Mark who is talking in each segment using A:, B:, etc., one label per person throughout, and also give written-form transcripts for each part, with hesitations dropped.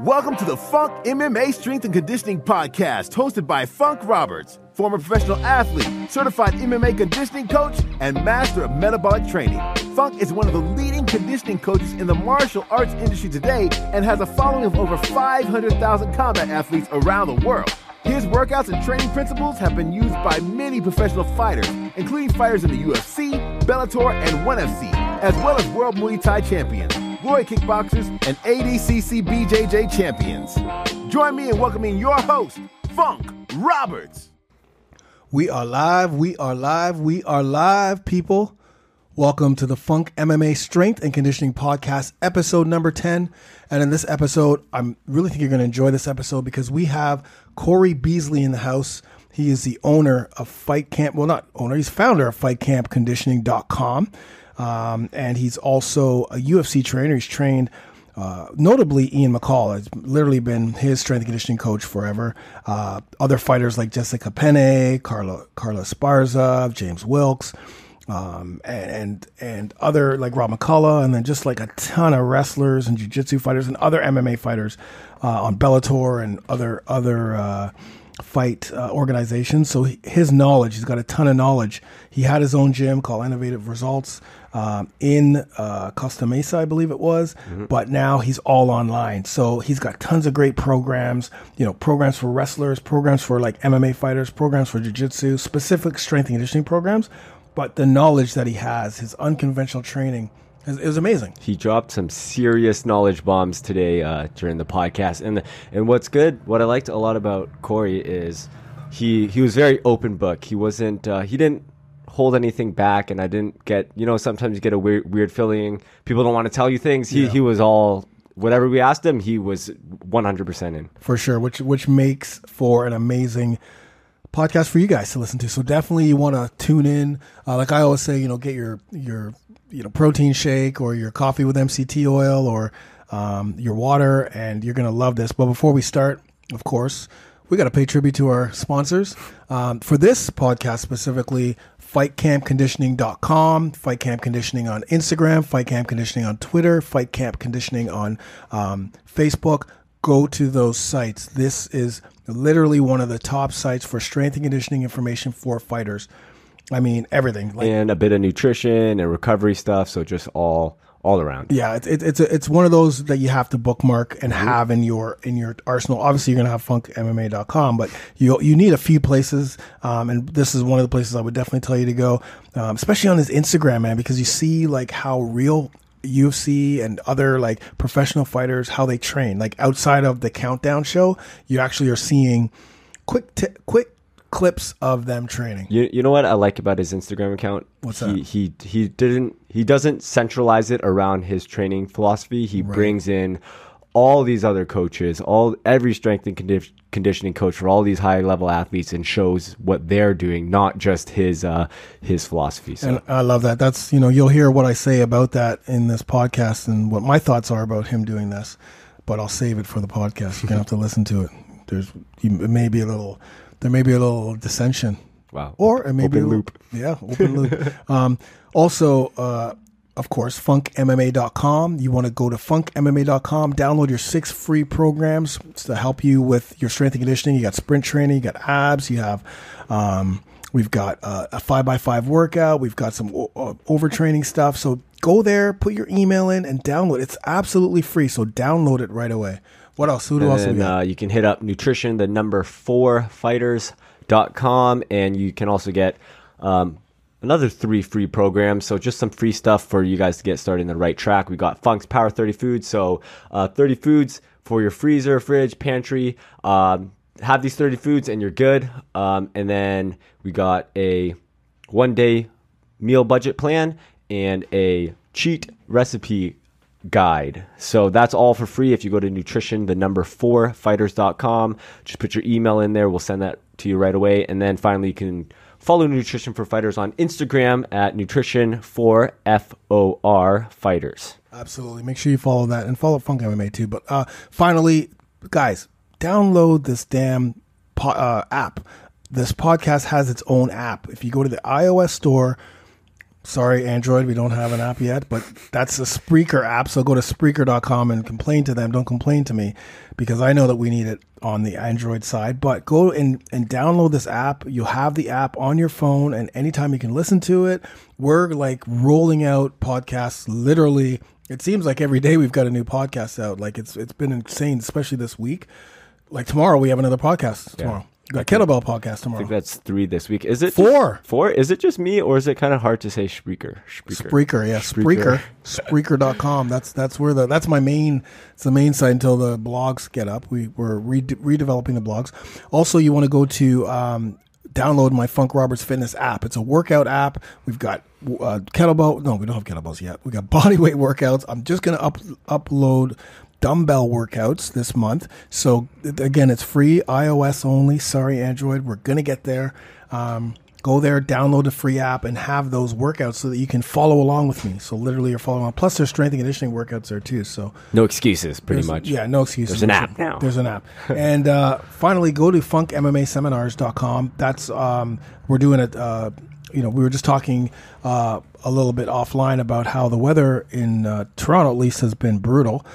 A: Welcome to the FunkMMA Strength and Conditioning Podcast, hosted by Funk Roberts, former professional athlete, certified MMA conditioning coach, and master of metabolic training. Funk is one of the leading conditioning coaches in the martial arts industry today and has a following of over 500,000 combat athletes around the world. His workouts and training principles have been used by many professional fighters, including fighters in the UFC, Bellator, and ONE FC, as well as World Muay Thai champions, Glory kickboxers, and ADCC BJJ champions. Join me in welcoming your host, Funk Roberts.
B: We are live, people. Welcome to the FunkMMA Strength and Conditioning Podcast, episode number 10. And in this episode, I really think you're going to enjoy this episode because we have Corey Beasley in the house. He is the owner of Fight Camp. Well, not owner, he's founder of FightCampConditioning.com. And he's also a UFC trainer. He's trained, notably Ian McCall has literally been his strength and conditioning coach forever. Other fighters like Jessica Penne, Carla Esparza, James Wilkes, and other like Rob McCullough, and then just like a ton of wrestlers and jiu-jitsu fighters and other MMA fighters on Bellator and other fight organizations. So his knowledge, he's got a ton of knowledge. He had his own gym called Innovative Results in Costa Mesa, I believe it was, but now he's all online. So he's got tons of great programs, programs for wrestlers, programs for like MMA fighters, programs for jiu-jitsu, specific strength and conditioning programs. But the knowledge that he has, his unconventional training, is amazing.
C: He dropped some serious knowledge bombs today during the podcast. And what's good, what I liked a lot about Corey is he was very open book. He wasn't, he didn't hold anything back, and I didn't get, sometimes you get a weird feeling. People don't want to tell you things. He was all, whatever we asked him, he was 100% in.
B: For sure, which makes for an amazing podcast for you guys to listen to. So definitely you want to tune in. Like I always say, get your protein shake or your coffee with MCT oil or your water, and you're going to love this. But before we start, of course, we got to pay tribute to our sponsors. For this podcast specifically, FightCampConditioning.com, Fight Camp Conditioning on Instagram, Fight Camp Conditioning on Twitter, Fight Camp Conditioning on Facebook. Go to those sites. This is literally one of the top sites for strength and conditioning information for fighters. I mean, everything.
C: And a bit of nutrition and recovery stuff, so just all around.
B: Yeah, it's one of those that you have to bookmark and have in your arsenal. Obviously, you're going to have funkmma.com, but you need a few places, and this is one of the places I would definitely tell you to go, especially on his Instagram, man, because you see like how real UFC and other like professional fighters, how they train. Like outside of the countdown show, you actually are seeing quick clips of them training.
C: You know what I like about his Instagram account?
B: What's that?
C: He doesn't centralize it around his training philosophy. He brings in all these other coaches, every strength and conditioning coach for all these high level athletes, and shows what they're doing, not just his philosophy. So.
B: And I love that. That's, you'll hear what I say about that in this podcast and what my thoughts are about him doing this, but I'll save it for the podcast. You're gonna have to listen to it. There may be a little dissension.
C: Wow.
B: Or it may be
C: open loop.
B: Yeah, open loop. Also, of course, FunkMMA.com. You want to go to FunkMMA.com, download your 6 free programs to help you with your strength and conditioning. You got sprint training, you got abs, you have, we've got a 5x5 workout, we've got some overtraining stuff. So go there, put your email in, and download. It's absolutely free, so download it right away. What else? Who else?
C: You can hit up nutrition, the number 4fighters.com, and you can also get another 3 free programs. So just some free stuff for you guys to get started in the right track. We got Funk's Power 30 Foods. So 30 foods for your freezer, fridge, pantry. Have these 30 foods and you're good. And then we got a 1-day meal budget plan and a cheat recipe guide. So that's all for free if you go to nutrition, the number 4fighters.com. Just put your email in there. We'll send that to you right away. And then finally, you can follow Nutrition for Fighters on Instagram at nutrition4FOR Fighters.
B: Absolutely. Make sure you follow that and follow Funk MMA too. But finally, guys, download this damn app. This podcast has its own app. If you go to the iOS store, Sorry, Android, we don't have an app yet, but that's a Spreaker app. So go to Spreaker.com and complain to them. Don't complain to me, because I know that we need it on the Android side. But go and download this app. You'll have the app on your phone, and anytime you can listen to it. We're like rolling out podcasts literally. It seems like every day we've got a new podcast out. Like it's been insane, especially this week. Like tomorrow we have another podcast tomorrow. We got Kettlebell podcast tomorrow.
C: I think that's 3 this week. Is it
B: 4?
C: 4? Is it just me, or is it kind of hard to say Spreaker?
B: Spreaker, yeah. Spreaker. Spreaker.com. That's my main, it's the main site until the blogs get up. We're redeveloping the blogs. Also, you want to go to download my Funk Roberts Fitness app. It's a workout app. We've got kettlebell. No, we don't have kettlebells yet. We got bodyweight workouts. I'm just going to upload dumbbell workouts this month. So again, it's free, iOS only. Sorry, Android. We're going to get there. Go there, download the free app, and have those workouts so that you can follow along with me. So literally you're following along. Plus there's strength and conditioning workoots there too. So
C: no excuses, pretty much.
B: Yeah, no excuses.
C: There's an app now.
B: There's an app. And finally, go to funkmmaseminars.com. That's we're doing it. We were just talking a little bit offline about how the weather in Toronto, at least, has been brutal.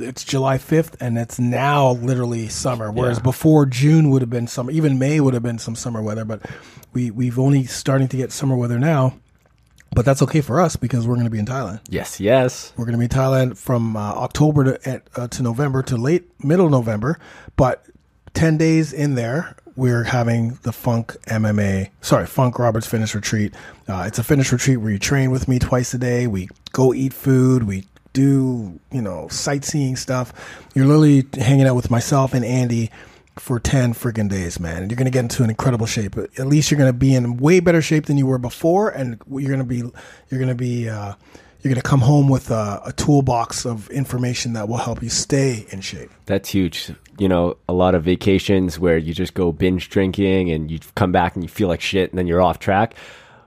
B: It's July 5th, and it's now literally summer, whereas before June would have been summer. Even May would have been some summer weather, but we've only starting to get summer weather now. But that's okay for us because we're going to be in Thailand.
C: Yes.
B: We're going to be in Thailand from October to November to middle November. But 10 days in there, we're having the Funk Roberts Fitness Retreat. It's a fitness retreat where you train with me twice a day. We go eat food. We do, sightseeing stuff. You're literally hanging out with myself and Andy for 10 freaking days, man. And you're going to get into an incredible shape. At least you're going to be in way better shape than you were before. And you're going to come home with a toolbox of information that will help you stay in shape.
C: That's huge. A lot of vacations where you just go binge drinking and you come back and you feel like shit and then you're off track.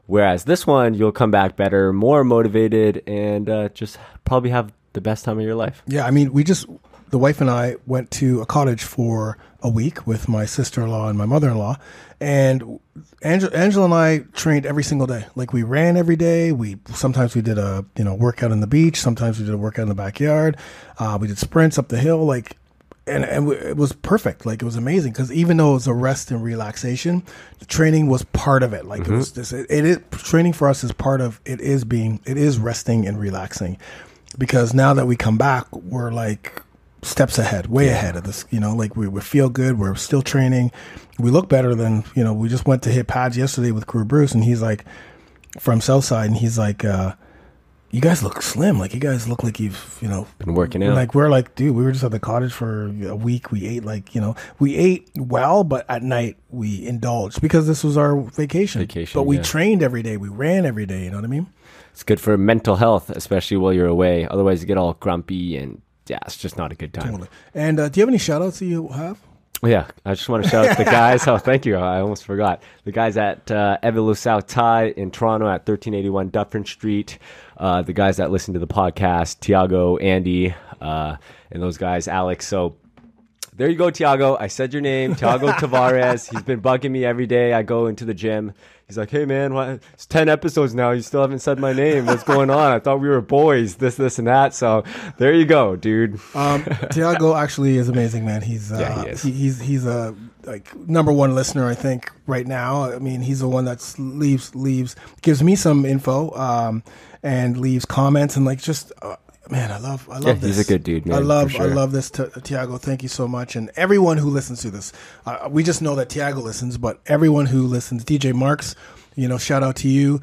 C: Whereas this one, you'll come back better, more motivated, and just probably have the best time of your life.
B: Yeah, I mean, the wife and I went to a cottage for a week with my sister-in-law and my mother-in-law, and Angela and I trained every single day. Like, we ran every day. Sometimes we did a workout on the beach. Sometimes we did a workout in the backyard. We did sprints up the hill. And it was perfect. Like, it was amazing because even though it was a rest and relaxation, the training was part of it. Like, it was just, it is training for us is part of it is resting and relaxing, because now that we come back, we're like steps ahead, way ahead of this, like we feel good. We're still training. We look better than, we just went to hit pads yesterday with Crew Bruce, and he's like from Southside, and he's like, you guys look slim. Like, you guys look like you've,
C: been working out.
B: Like, we're like, dude, we were just at the cottage for a week. We ate we ate well, but at night we indulged because this was our vacation. But we trained every day. We ran every day. You know what I mean?
C: It's good for mental health, especially while you're away. Otherwise you get all grumpy and it's just not a good time.
B: Totally. And do you have any shout outs that you have?
C: Yeah, I just want to shout out the guys. Oh, thank you. I almost forgot. The guys at Evalu South Thai in Toronto at 1381 Dufferin Street. The guys that listen to the podcast, Tiago, Andy, and those guys, Alex. So there you go, Tiago. I said your name, Tiago Tavares. He's been bugging me every day. I go into the gym. He's like, hey, man, it's 10 episodes now. You still haven't said my name. What's going on? I thought we were boys, this, and that. So there you go, dude.
B: Tiago actually is amazing, man. He's he is. He's a number one listener, I think, right now. I mean, he's the one that gives me some info and leaves comments and man, I love this.
C: He's a good dude, man.
B: I love this, Tiago. Thank you so much. And everyone who listens to this, we just know that Tiago listens, but everyone who listens, DJ Marks, shout out to you.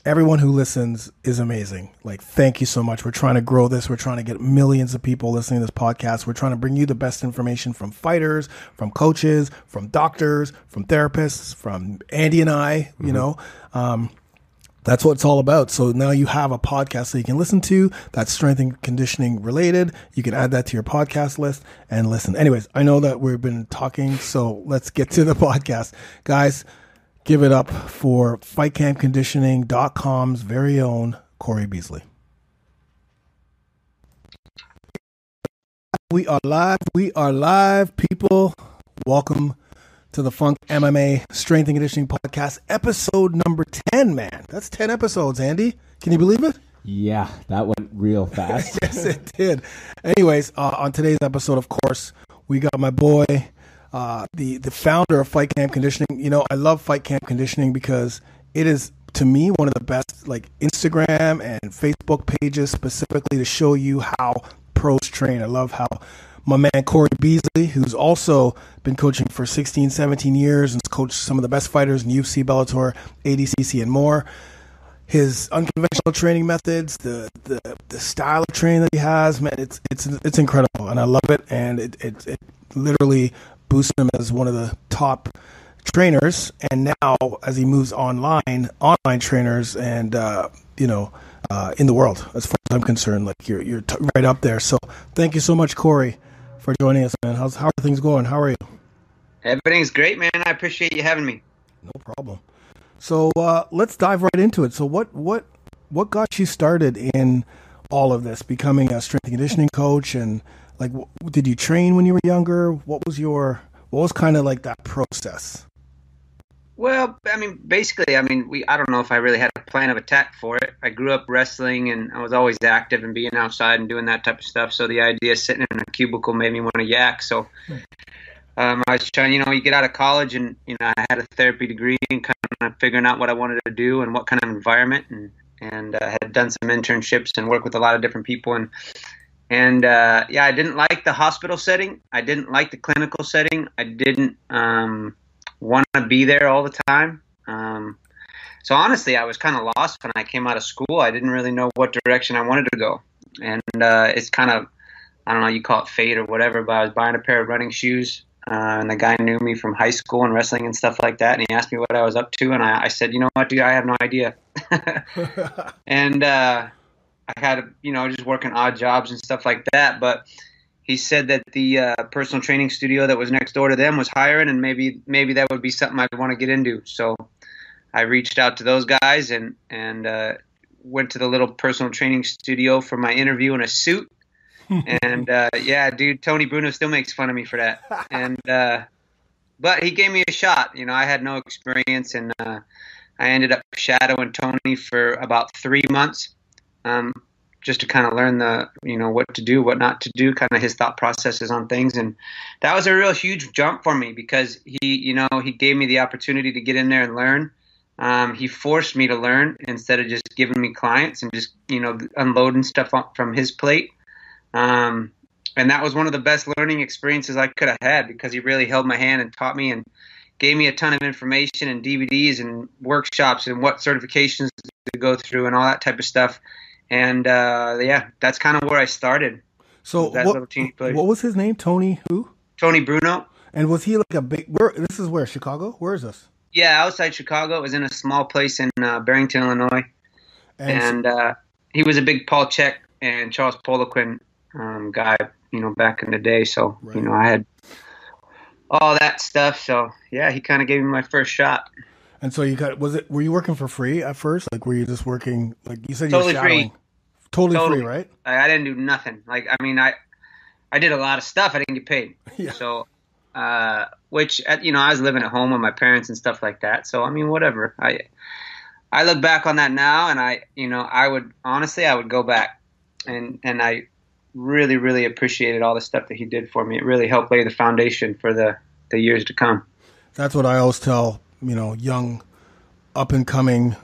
B: Everyone who listens is amazing. Thank you so much. We're trying to grow this. We're trying to get millions of people listening to this podcast. We're trying to bring you the best information from fighters, from coaches, from doctors, from therapists, from Andy and I, That's what it's all about. So now you have a podcast that you can listen to that's strength and conditioning related. You can add that to your podcast list and listen. Anyways, I know that we've been talking, so let's get to the podcast. Guys, give it up for FightCampConditioning.com's very own Corey Beasley. We are live, people. Welcome to the Funk MMA Strength and Conditioning Podcast, episode number 10, man. That's 10 episodes, Andy. Can you believe it?
D: Yeah, that went real fast.
B: Yes, it did. Anyways, on today's episode, of course, we got my boy, the founder of Fight Camp Conditioning. You know, I love Fight Camp Conditioning because it is, to me, one of the best, like, Instagram and Facebook pages specifically to show you how pros train. I love how my man Corey Beasley, who's also been coaching for 16, 17 years and has coached some of the best fighters in UFC, Bellator, ADCC, and more. His unconventional training methods, the style of training that he has, man, it's incredible, and I love it. And it literally boosts him as one of the top trainers. And now, as he moves online trainers, and in the world, as far as I'm concerned, like you're right up there. So thank you so much, Corey, for joining us, man. How are things going? How are you?
E: Everything's great, man. I appreciate you having me.
B: No problem. So let's dive right into it. So what got you started in all of this, becoming a strength and conditioning coach, and like, did you train when you were younger? What was kind of like that process?
E: Well, I mean, basically, I don't know if I really had a plan of attack for it. I grew up wrestling, and I was always active and being outside and doing that type of stuff. So the idea of sitting in a cubicle made me want to yak. So I was trying, you get out of college, and I had a therapy degree, and kind of figuring out what I wanted to do and what kind of environment, and had done some internships and worked with a lot of different people, and I didn't like the hospital setting. I didn't like the clinical setting. I didn't want to be there all the time. So honestly, I was kind of lost when I came out of school. I didn't really know what direction I wanted to go, and it's kind of, I don't know, you call it fate or whatever, but I was buying a pair of running shoes. And the guy knew me from high school and wrestling and stuff like that. And he asked me what I was up to. And I said, you know what, dude, I have no idea. And I had, just working odd jobs and stuff like that. But he said that the personal training studio that was next door to them was hiring, and maybe that would be something I'd want to get into. So I reached out to those guys and went to the little personal training studio for my interview in a suit. And dude, Tony Bruno still makes fun of me for that. And but he gave me a shot. I had no experience, and I ended up shadowing Tony for about 3 months, just to kind of learn what to do, what not to do, kind of his thought processes on things. And that was a real huge jump for me because he gave me the opportunity to get in there and learn. He forced me to learn instead of just giving me clients and just unloading stuff from his plate. And that was one of the best learning experiences I could have had, because he really held my hand and taught me and gave me a ton of information and DVDs and workshops and what certifications to go through and all that type of stuff. And that's kind of where I started.
B: So what was his name? Tony who?
E: Tony Bruno.
B: And was he like a big, this is where, Chicago? Where is this?
E: Yeah, outside Chicago. It was in a small place in Barrington, Illinois. And he was a big Paul Chek and Charles Poliquin guy, back in the day. So,
B: right.
E: I had all that stuff. So yeah, he kind of gave me my first shot.
B: And so were you working for free at first? Like, were you just working, like you said,
E: totally
B: you were shadowing?
E: Free.
B: Totally free, right?
E: I didn't do nothing. Like, I did a lot of stuff. I didn't get paid.
B: Yeah.
E: So, which, I was living at home with my parents and stuff like that. So, whatever. I look back on that now, and I would go back, and I really, really appreciated all the stuff that he did for me. It really helped lay the foundation for the years to come.
B: That's what I always tell, young, up and coming,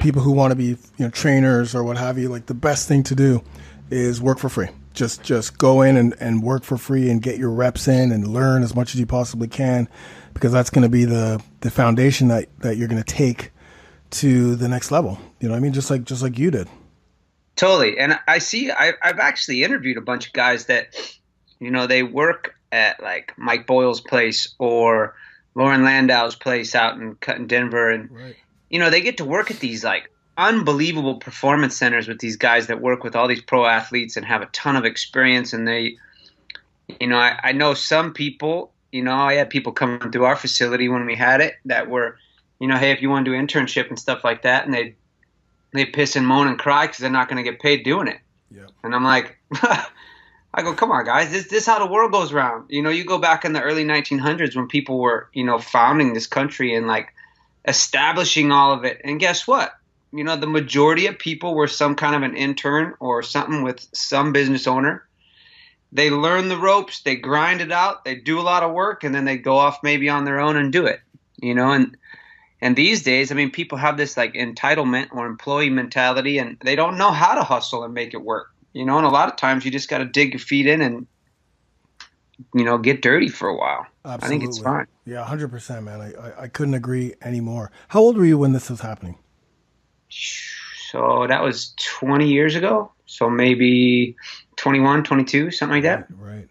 B: people who want to be, trainers or what have you. Like, the best thing to do is work for free. Just go in and work for free and get your reps in and learn as much as you possibly can, because that's going to be the foundation that you're going to take to the next level. You know what I mean? Just like you did.
E: Totally. And I've actually interviewed a bunch of guys that, they work at like Mike Boyle's place or Lauren Landau's place out in Denver. And,
B: right.
E: They get to work at these like unbelievable performance centers with these guys that work with all these pro athletes and have a ton of experience. And they, I know some people, I had people coming through our facility when we had it that were, hey, if you want to do an internship and stuff like that, and they piss and moan and cry because they're not going to get paid doing it.
B: Yeah.
E: And I'm like, I go, come on, guys, this how the world goes around. You know, you go back in the early 1900s when people were, you know, founding this country and like establishing all of it. And guess what? You know, the majority of people were some kind of an intern or something with some business owner. They learn the ropes, they grind it out, they do a lot of work, and then they go off maybe on their own and do it. You know, and these days, I mean, people have this like entitlement or employee mentality, and they don't know how to hustle and make it work. You know, and a lot of times you just got to dig your feet in and, you know, get dirty for a while.
B: Absolutely.
E: I think it's fine.
B: Yeah, 100%, man. I couldn't agree anymore. How old were you when this was happening?
E: So that was 20 years ago. So maybe 21, 22, something like that.
B: Right.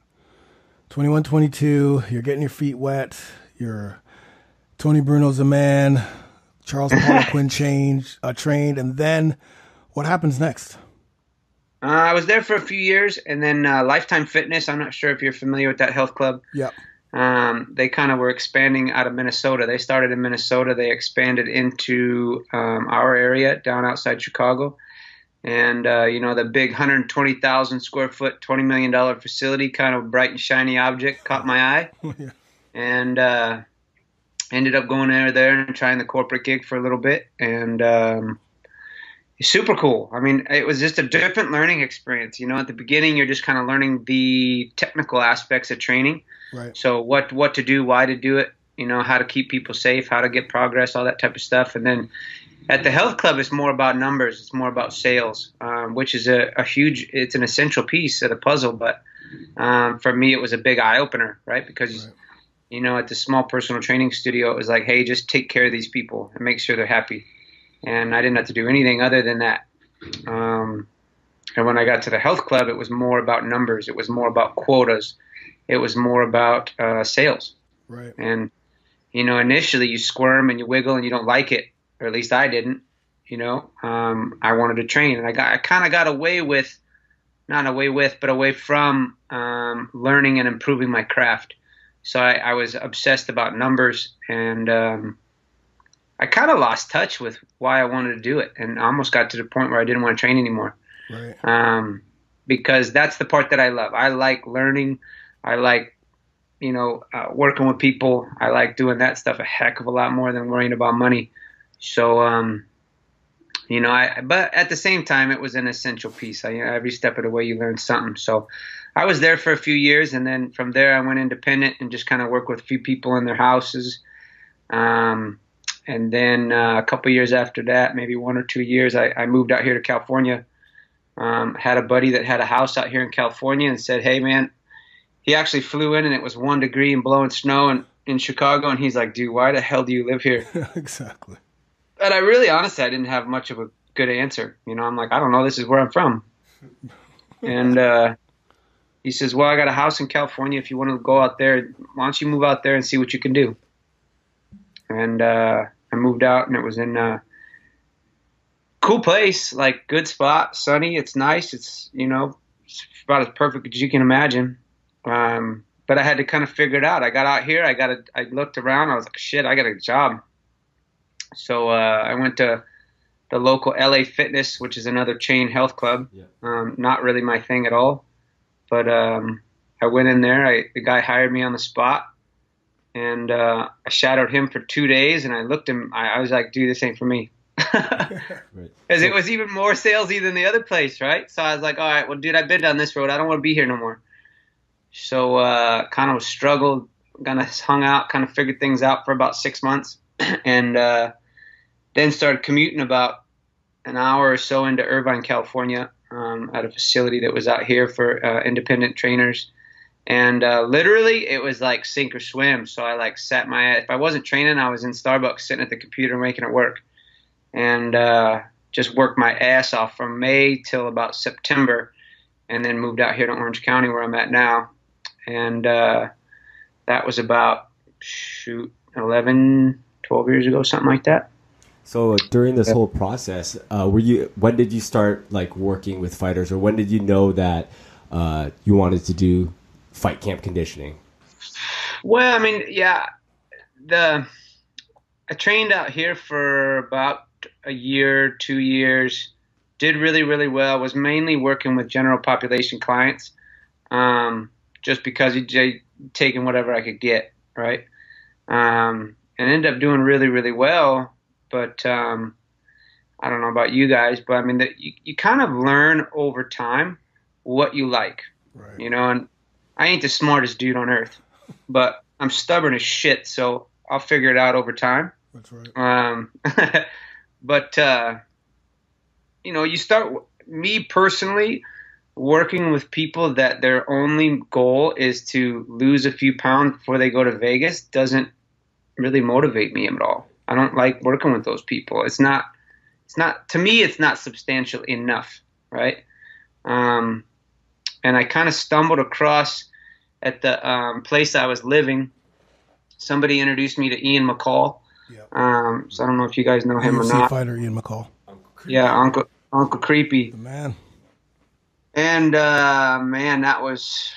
B: 21, 22, you're getting your feet wet. You're Tony Bruno's a man. Charles Poliquin trained. And then what happens next?
E: I was there for a few years, and then Lifetime Fitness. I'm not sure if you're familiar with that health club.
B: Yeah.
E: They kind of were expanding out of Minnesota. They started in Minnesota. They expanded into our area down outside Chicago. And, you know, the big 120,000 square foot, $20 million facility, kind of bright and shiny object caught my eye.
B: Yeah.
E: And ended up going there and trying the corporate gig for a little bit. And super cool. I mean, it was just a different learning experience. You know, at the beginning, you're just kind of learning the technical aspects of training.
B: Right.
E: So what to do, why to do it, you know, how to keep people safe, how to get progress, all that type of stuff. And then at the health club, it's more about numbers. It's more about sales, which is a huge, it's an essential piece of the puzzle. But for me, it was a big eye opener, right? Because,
B: Right.
E: you know, at the small personal training studio, it was like, hey, just take care of these people and make sure they're happy. And I didn't have to do anything other than that. And when I got to the health club, it was more about numbers. It was more about quotas. It was more about sales.
B: Right.
E: And, you know, initially you squirm and you wiggle and you don't like it, or at least I didn't. You know, I wanted to train, and I kind of got away from learning and improving my craft. So I was obsessed about numbers, and I kind of lost touch with why I wanted to do it, and I almost got to the point where I didn't want to train anymore.
B: Right.
E: Because that's the part that I love. I like learning. I like, you know, working with people. I like doing that stuff a heck of a lot more than worrying about money. So, you know, but at the same time, it was an essential piece. Every step of the way, you learn something. So I was there for a few years, and then from there, I went independent and just kind of worked with a few people in their houses. And then a couple years after that, maybe 1 or 2 years, I moved out here to California. Had a buddy that had a house out here in California and said, hey, man, he actually flew in and it was 1 degree and blowing snow in Chicago. And he's like, dude, why the hell do you live here?
B: Exactly.
E: But honestly, I didn't have much of a good answer. You know, I'm like, I don't know. This is where I'm from. And he says, well, I got a house in California. If you want to go out there, why don't you move out there and see what you can do? And I moved out, and it was in a cool place, like good spot, sunny. It's nice. It's, you know, it's about as perfect as you can imagine. But I had to kind of figure it out. I got out here. I looked around. I was like, shit, I got a job. So I went to the local LA Fitness, which is another chain health club. Yeah. Not really my thing at all. But I went in there. The guy hired me on the spot. And I shadowed him for 2 days, and I looked him. I was like, dude, this ain't for me. Because it was even more salesy than the other place, right? So I was like, all right, well, dude, I've been down this road. I don't want to be here no more. So kind of struggled, kind of hung out, kind of figured things out for about 6 months. And then started commuting about an hour or so into Irvine, California, at a facility that was out here for independent trainers. And literally, it was like sink or swim. So I like if I wasn't training, I was in Starbucks sitting at the computer making it work. And just worked my ass off from May till about September, and then moved out here to Orange County where I'm at now. And that was about, 11, 12 years ago, something like that.
C: So during this whole process, when did you start like working with fighters, or when did you know that you wanted to do fight camp conditioning?
E: Well, I mean, yeah, I trained out here for about a year, 2 years, did really, really well. Was mainly working with general population clients. just because he taking whatever I could get, right? And ended up doing really, really well. But I don't know about you guys, but I mean, you kind of learn over time what you like,
B: Right.
E: you know. And I ain't the smartest dude on earth, but I'm stubborn as shit, so I'll figure it out over time.
B: That's right.
E: But you know, you start, me personally, working with people that their only goal is to lose a few pounds before they go to Vegas doesn't really motivate me at all. I don't like working with those people. It's not, to me, it's not substantial enough, right? And I kind of stumbled across at the place I was living. Somebody introduced me to Ian McCall.
B: Yep.
E: So I don't know if you guys know him or
B: UFC
E: not.
B: fighter Ian McCall.
E: Yeah, Uncle Creepy.
B: The man.
E: And man, that was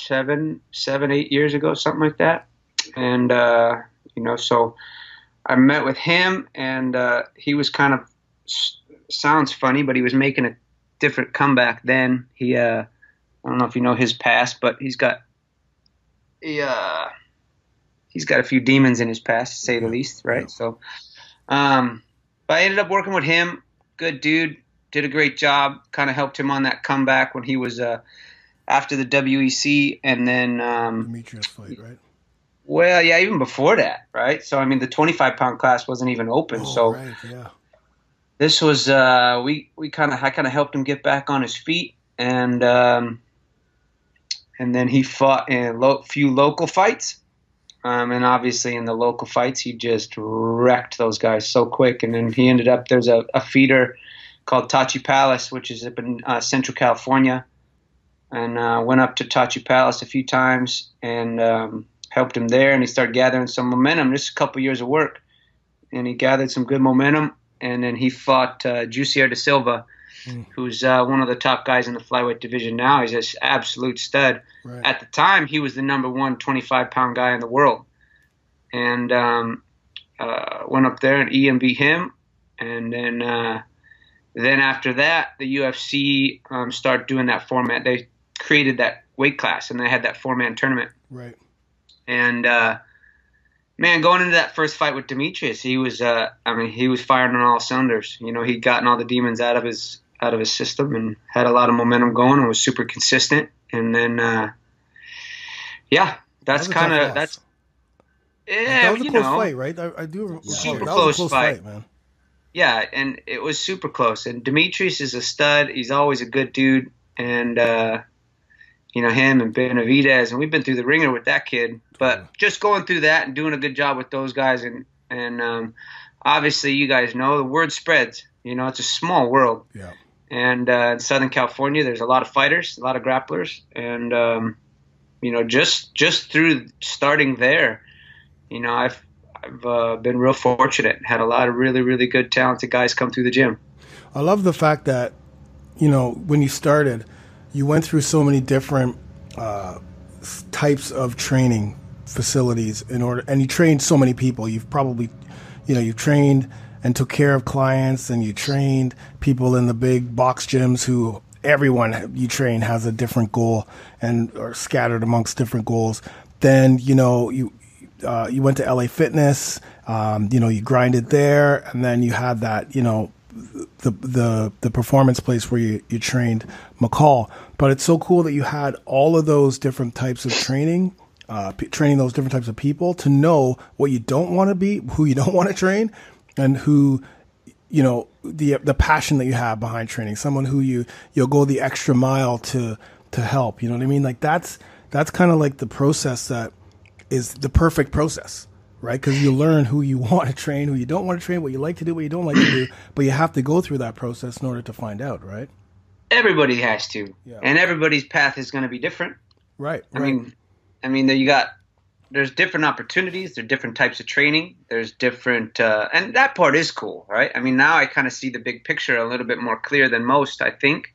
E: 8 years ago, something like that. And you know, so I met with him, and he was kind of, sounds funny, but he was making a different comeback then. He I don't know if you know his past, but he's got a few demons in his past, to say the least, right? Yeah. So but I ended up working with him. Good dude, did a great job, kind of helped him on that comeback when he was after the WEC, and then
B: Demetrius fight, right?
E: Well, yeah, even before that, right? So I mean, the 25-pound class wasn't even open. So
B: right, yeah.
E: This was I kind of helped him get back on his feet, and then he fought in a few local fights, and obviously in the local fights he just wrecked those guys so quick. And then he ended up, there's a feeder called Tachi Palace, which is up in Central California, and went up to Tachi Palace a few times and helped him there, and he started gathering some momentum. Just a couple years of work, and he gathered some good momentum. And then he fought Jussier da Silva, who's one of the top guys in the flyweight division now. He's an absolute stud.
B: Right.
E: At the time, he was the number one 25-pound guy in the world. And went up there, and Ian beat him. And then after that, the UFC started doing that format. They created that weight class, and they had that 4-man tournament.
B: Right.
E: And man, going into that first fight with Demetrius, he was he was firing on all cylinders. You know, he'd gotten all the demons out of his system and had a lot of momentum going and was super consistent. And then that's kind of, that's, yeah,
B: that was a close fight, right? I do
E: super
B: that
E: close
B: was a close fight, man.
E: Yeah, and it was super close. And Demetrius is a stud. He's always a good dude. And you know, him and Benavidez, and we've been through the ringer with that kid. But just going through that and doing a good job with those guys, and obviously you guys know the word spreads. You know, it's a small world.
B: Yeah. And
E: in Southern California, there's a lot of fighters, a lot of grapplers, and you know, just through starting there, you know, I've been real fortunate. Had a lot of really, really good, talented guys come through the gym.
B: I love the fact that, you know, when you started, you went through so many different types of training facilities and you trained so many people. You've probably, you know, you've trained and took care of clients, and you trained people in the big box gyms who everyone you train has a different goal and are scattered amongst different goals. Then, you know, you went to LA Fitness, you know, you grinded there, and then you had that, you know, the performance place where you trained McCall. But it's so cool that you had all of those different types of training, training those different types of people to know what you don't want to be, who you don't want to train, and who, you know, the passion that you have behind training, someone who you'll go the extra mile to help. You know what I mean? Like that's kind of like the process that is the perfect process, right? Because you learn who you want to train, who you don't want to train, what you like to do, what you don't like to do, but you have to go through that process in order to find out, right?
E: Everybody has to,
B: yeah.
E: And everybody's path is going to be different.
B: Right.
E: I mean, there's different opportunities, there's different types of training, there's different, and that part is cool, right? I mean, now I kind of see the big picture a little bit more clear than most, I think,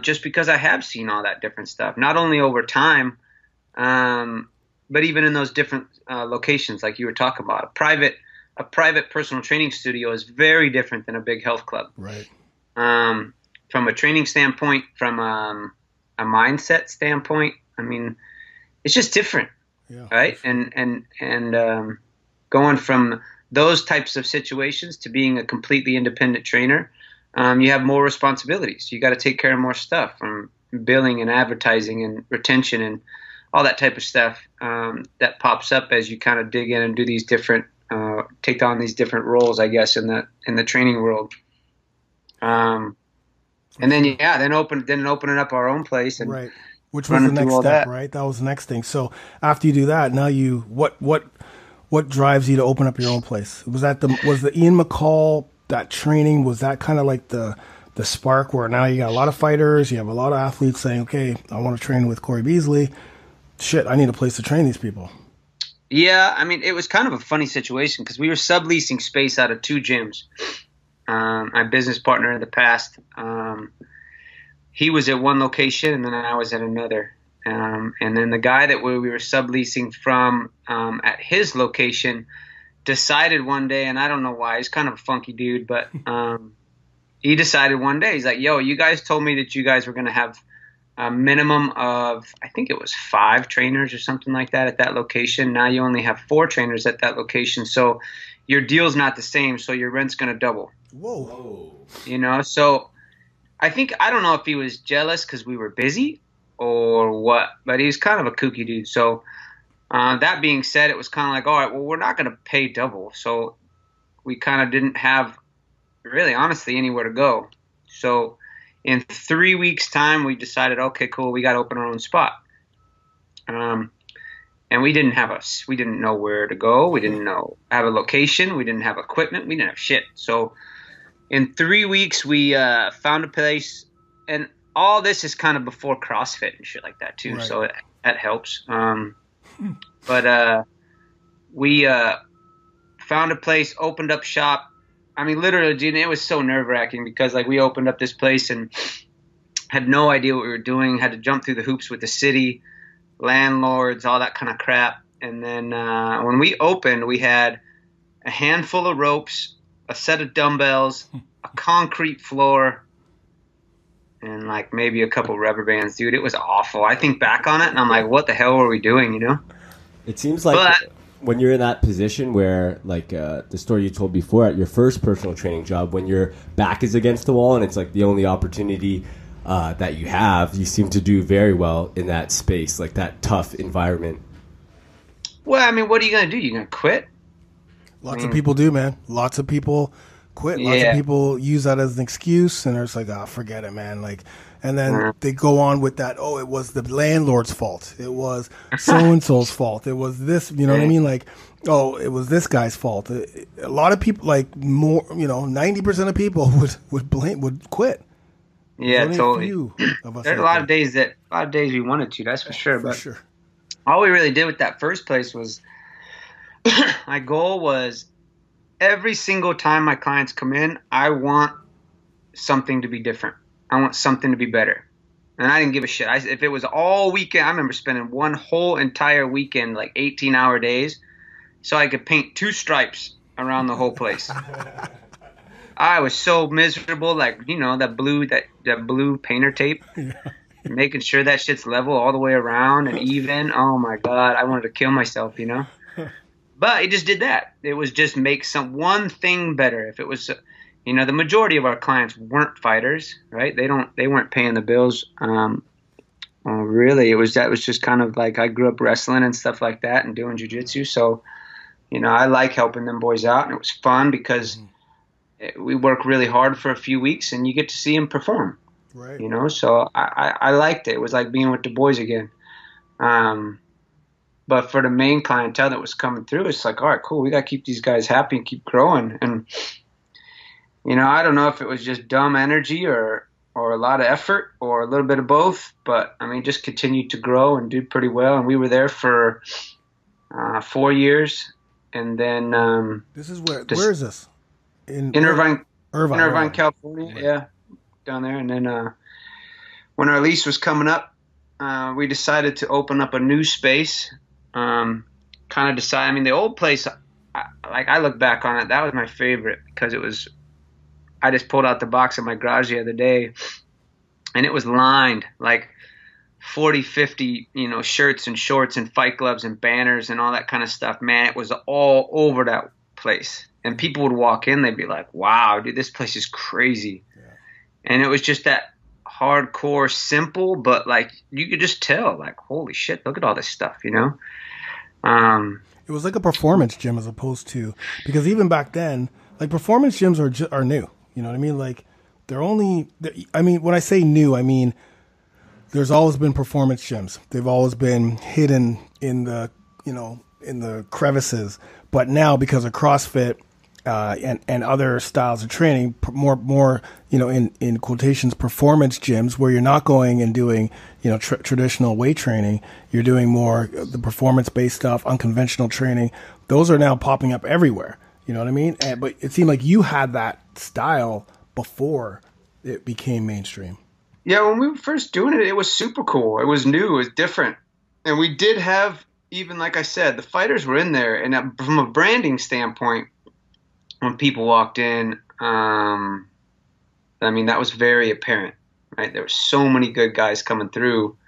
E: just because I have seen all that different stuff, not only over time, but even in those different locations, like you were talking about. A private personal training studio is very different than a big health club.
B: Right.
E: From a training standpoint, from a mindset standpoint, I mean, it's just different, right? Sure. And going from those types of situations to being a completely independent trainer, you have more responsibilities. You got to take care of more stuff, from billing and advertising and retention and all that type of stuff that pops up as you kind of dig in and do these different, take on these different roles, I guess, in the training world. And then then opening up our own place, and
B: right, which was the next step, right? That was the next thing. So after you do that, now what drives you to open up your own place? Was the Ian McCall, that training, was that kind of like the spark where now you got a lot of fighters, you have a lot of athletes saying, okay, I want to train with Corey Beasley. Shit, I need a place to train these people.
E: Yeah, I mean, it was kind of a funny situation because we were subleasing space out of 2 gyms. My business partner in the past, he was at one location and then I was at another. And then the guy that we were subleasing from at his location decided one day, and I don't know why, he's kind of a funky dude, but he decided one day, he's like, yo, you guys told me that you guys were going to have a minimum of, I think it was 5 trainers or something like that at that location. Now you only have 4 trainers at that location. So your deal's not the same. So your rent's going to double.
B: Whoa.
E: You know, so I don't know if he was jealous because we were busy or what, but he's kind of a kooky dude. So that being said, it was kind of like, all right, well, we're not going to pay double. So we kind of didn't have really, honestly, anywhere to go. So in 3 weeks' time, we decided, okay, cool, we got to open our own spot. And we didn't know where to go. We didn't have a location. We didn't have equipment. We didn't have shit. So in 3 weeks, we found a place, and all this is kind of before CrossFit and shit like that too. Right. So that helps. But we found a place, opened up shop. I mean, literally, dude, it was so nerve-wracking because, like, we opened up this place and had no idea what we were doing, had to jump through the hoops with the city, landlords, all that kind of crap. And then when we opened, we had a handful of ropes, a set of dumbbells, a concrete floor, and, like, maybe a couple rubber bands. Dude, it was awful. I think back on it, and I'm like, what the hell were we doing, you know?
C: It seems like when you're in that position where, like the story you told before at your first personal training job, when your back is against the wall and it's like the only opportunity that you have, you seem to do very well in that space, like that tough environment.
E: Well, I mean, what are you going to do? You're going to quit?
B: Lots of people do, man. Lots of people quit. Lots of people use that as an excuse, and they're just like, forget it, man. Like, and then they go on with that, it was the landlord's fault. It was so-and-so's fault. It was this, you know what I mean? Like, it was this guy's fault. A lot of people, like, more, 90% of people would quit.
E: Yeah, totally. There's a lot of days we wanted to, that's for sure. But sure. All we really did with that first place was, my goal was every single time my clients come in, I want something to be different. I want something to be better. And I didn't give a shit. If it was all weekend, I remember spending one whole entire weekend, like 18-hour days, so I could paint 2 stripes around the whole place. I was so miserable, like, that blue painter tape, making sure that shit's level all the way around and even. Oh my God, I wanted to kill myself, But it just did that. It was just make one thing better. If it was, the majority of our clients weren't fighters, right? They weren't paying the bills. Really, that was just kind of like, I grew up wrestling and stuff like that and doing jiu-jitsu. So, I like helping them boys out, and it was fun because we work really hard for a few weeks and you get to see them perform, right? So I liked it. It was like being with the boys again. But for the main clientele that was coming through, it's like, all right, cool. We got to keep these guys happy and keep growing. And, I don't know if it was just dumb energy or a lot of effort or a little bit of both. But, I mean, just continued to grow and do pretty well. And we were there for 4 years. And then
B: this is where is this?
E: In Irvine, California. Right. Yeah, down there. And then when our lease was coming up, we decided to open up a new space. The old place, I look back on it, that was my favorite because I just pulled out the box in my garage the other day and it was lined. Like, 40, 50, shirts and shorts and fight gloves and banners and all that kind of stuff. Man, it was all over that place. And people would walk in, they'd be like, wow, dude, this place is crazy. Yeah. And it was just that hardcore, simple, but like you could just tell, like, holy shit, look at all this stuff,
B: It was like a performance gym as opposed to, because even back then, like performance gyms are new. You know what I mean? Like when I say new, I mean, there's always been performance gyms. They've always been hidden in the crevices. But now, because of CrossFit and other styles of training, more in quotations, performance gyms, where you're not going and doing traditional weight training, you're doing more the performance-based stuff, unconventional training. Those are now popping up everywhere. You know what I mean? But it seemed like you had that style before it became mainstream.
E: Yeah, when we were first doing it, it was super cool. It was new. It was different. And we did have, even like I said, the fighters were in there. And from a branding standpoint, when people walked in, that was very apparent, right? There were so many good guys coming through.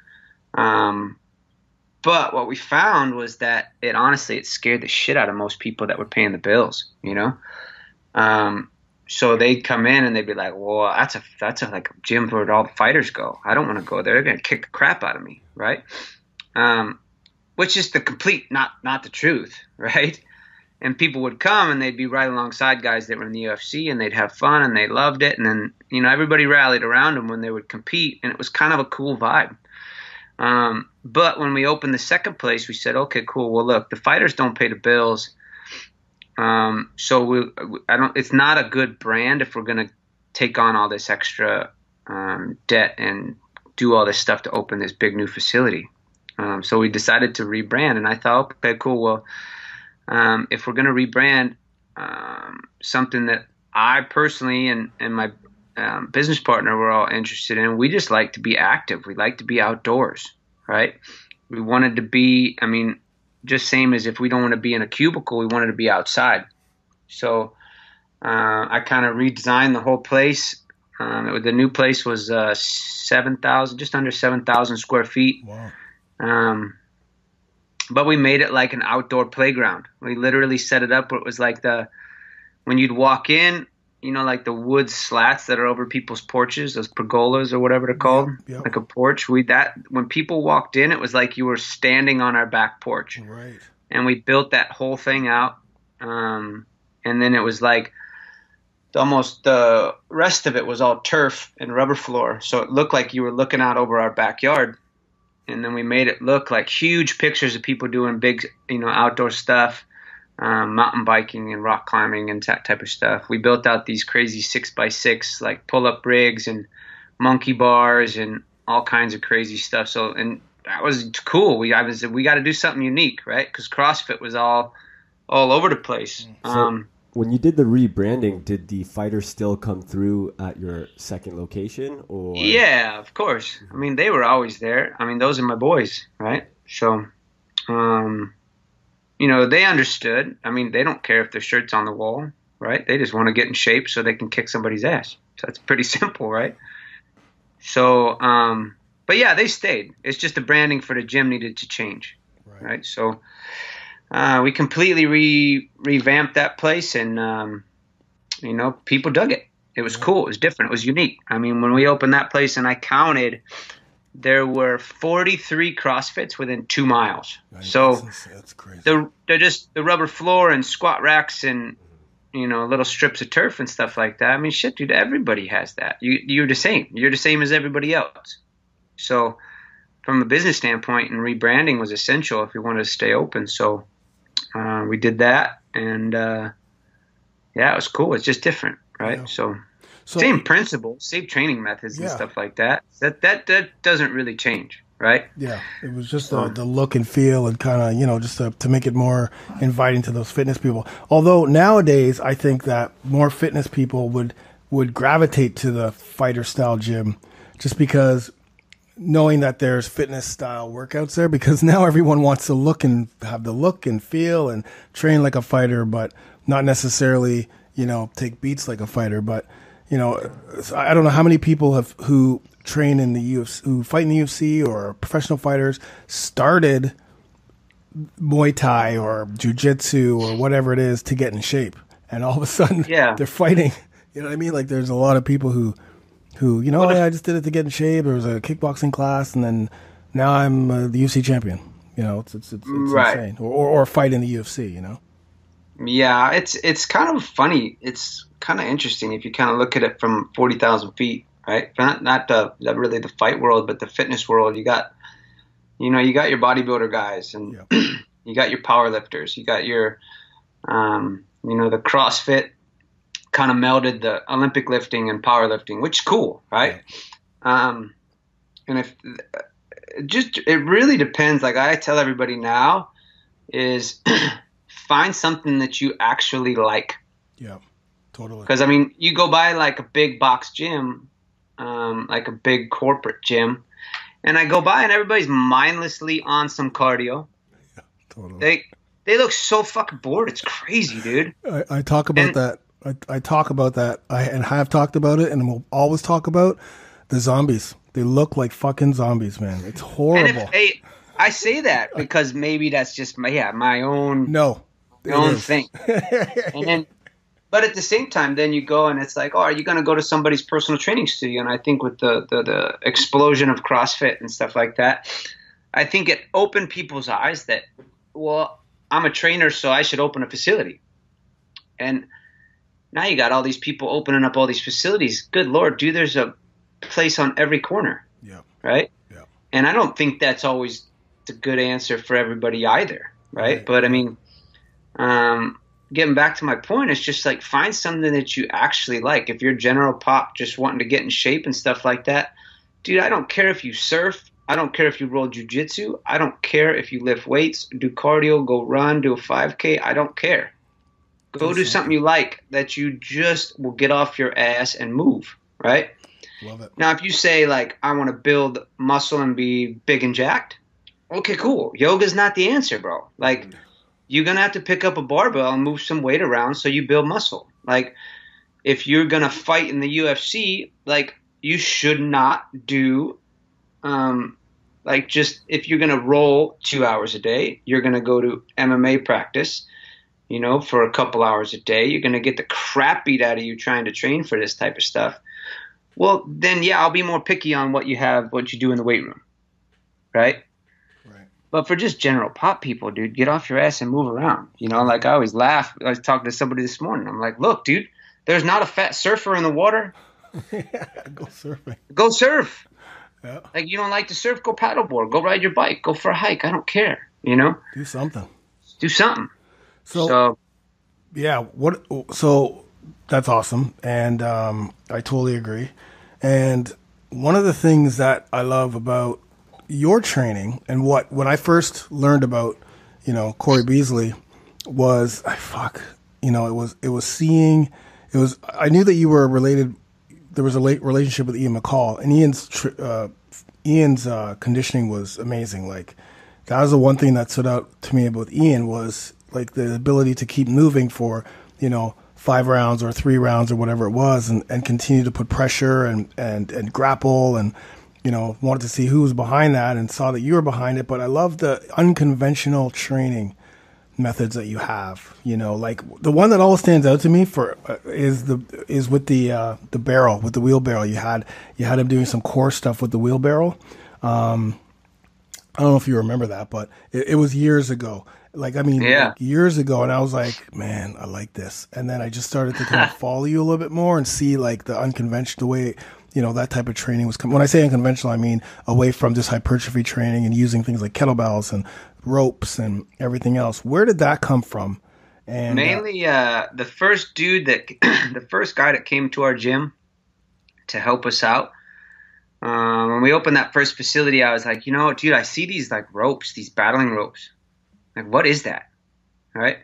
E: But what we found was that it scared the shit out of most people that were paying the bills, So they'd come in and they'd be like, well, that's a like a gym where all the fighters go. I don't want to go there. They're going to kick the crap out of me, right? Which is the complete, not the truth, right? And people would come and they'd be right alongside guys that were in the UFC and they'd have fun and they loved it. And then, everybody rallied around them when they would compete, and it was kind of a cool vibe. But when we opened the second place, we said, okay, cool. Well, look, the fighters don't pay the bills. It's not a good brand if we're going to take on all this extra debt and do all this stuff to open this big new facility. So we decided to rebrand, and I thought, okay, cool. Well, if we're going to rebrand something that I personally and my business partner were all interested in, we just like to be active. We like to be outdoors, right? We wanted to be, just same as if we don't want to be in a cubicle, we wanted to be outside. So I kind of redesigned the whole place. The new place was just under 7,000 square feet. Wow. But we made it like an outdoor playground. We literally set it up where it was like when you'd walk in, like the wood slats that are over people's porches, those pergolas or whatever they're called, yep. Like a porch. When people walked in, it was like you were standing on our back porch. Right. And we built that whole thing out. And then it was like almost the rest of it was all turf and rubber floor. So it looked like you were looking out over our backyard. And then we made it look like huge pictures of people doing big, outdoor stuff, mountain biking and rock climbing and that type of stuff. We built out these crazy 6x6 like pull-up rigs and monkey bars and all kinds of crazy stuff. So, and that was cool. We got to do something unique, right? Because CrossFit was all over the place.
C: So when you did the rebranding, did the fighters still come through at your second location? Or
E: yeah, of course. They were always there. Those are my boys, right? So, they understood. They don't care if their shirt's on the wall, right? They just want to get in shape so they can kick somebody's ass. So it's pretty simple, right? So, but yeah, they stayed. It's just the branding for the gym needed to change, right? So we completely revamped that place, and people dug it. It was cool. It was different. It was unique. When we opened that place, and I counted, there were 43 CrossFits within 2 miles. Right. So that's crazy. They're just the rubber floor and squat racks and little strips of turf and stuff like that. Shit, dude, everybody has that. You're the same. You're the same as everybody else. So from a business standpoint, and rebranding was essential if we wanted to stay open. So we did that, and it was cool. It's just different, right? Yeah. So same principles, same training methods and stuff like that. That doesn't really change, right? Yeah,
B: it was just the look and feel and kind of, just to make it more inviting to those fitness people. Although nowadays, I think that more fitness people would gravitate to the fighter style gym just because knowing that there's fitness style workouts there, because now everyone wants to look and have the look and feel and train like a fighter, but not necessarily, take beats like a fighter. But, I don't know how many people who train in the UFC, who fight in the UFC or professional fighters started Muay Thai or Jiu-Jitsu or whatever it is to get in shape. And all of a sudden they're fighting. You know what I mean? Like there's a lot of people who I just did it to get in shape. There was a kickboxing class and then now I'm the UFC champion. You know, it's insane. Or fight in the UFC, you know?
E: Yeah, it's kind of funny. It's kind of interesting if you kind of look at it from 40,000 feet, right? Not really the fight world, but the fitness world. You got your bodybuilder guys, and you got your power lifters. You got your, the CrossFit kind of melded the Olympic lifting and powerlifting, which is cool, right? And it really depends. Like I tell everybody now is find something that you actually like.
B: Yeah, totally.
E: Because, I mean, you go by like a big box gym, like a big corporate gym, and I go by and everybody's mindlessly on some cardio.
B: Yeah, totally.
E: They look so fucking bored. It's crazy, dude.
B: I talk about that. I talk about that. And have talked about it and will always talk about the zombies. They look like fucking zombies, man. It's horrible.
E: I say that because maybe that's just my own thing. But at the same time, then you go and it's like, oh, are you going to go to somebody's personal training studio? And I think with the explosion of CrossFit and stuff like that, I think it opened people's eyes that, well, I'm a trainer, so I should open a facility. And now you got all these people opening up all these facilities. Good Lord, dude, there's a place on every corner.
B: Yeah.
E: Right?
B: Yeah.
E: And I don't think that's always the good answer for everybody either. Right? But I mean, getting back to my point, it's just like find something that you actually like. If you're general pop just wanting to get in shape and stuff like that, dude, I don't care if you surf. I don't care if you roll jiu-jitsu. I don't care if you lift weights, do cardio, go run, do a 5K. I don't care. Go do something you like that you just will get off your ass and move, right?
B: Love it.
E: Now, if you say, like, I want to build muscle and be big and jacked, okay, cool. Yoga's not the answer, bro. Like, you're going to have to pick up a barbell and move some weight around so you build muscle. Like, if you're going to fight in the UFC, like, you should not do if you're going to roll 2 hours a day, you're going to go to MMA practice, for a couple hours a day. You're going to get the crap beat out of you trying to train for this type of stuff. Well, then, I'll be more picky on what you do in the weight room, right?
B: Right.
E: But for just general pop people, dude, get off your ass and move around. Like I always laugh. I was talking to somebody this morning. I'm like, look, dude, there's not a fat surfer in the water.
B: Go surfing.
E: Go surf.
B: Yeah.
E: Like, you don't like to surf, go paddleboard, go ride your bike, go for a hike. I don't care,
B: Do something.
E: Do something.
B: So that's awesome. And I totally agree. And one of the things that I love about your training and when I first learned about, Corey Beasley was, I knew that you were related. There was a late relationship with Ian McCall, and Ian's conditioning was amazing. Like, that was the one thing that stood out to me about Ian was like the ability to keep moving for, 5 rounds or 3 rounds or whatever it was, and continue to put pressure and grapple and, wanted to see who was behind that and saw that you were behind it. But I love the unconventional training methods that you have, like the one that always stands out to me is with the barrel, with the wheelbarrow. You had him doing some core stuff with the wheelbarrow. I don't know if you remember that, but it was years ago. Like years ago. And I was like, man, I like this. And then I just started to kind of follow you a little bit more and see like the unconventional way, that type of training was coming. When I say unconventional, I mean away from just hypertrophy training and using things like kettlebells and ropes and everything else. Where did that come from? And
E: mainly the first guy that came to our gym to help us out, when we opened that first facility, I was like, dude, I see these like ropes, these battling ropes. Like, what is that? All right.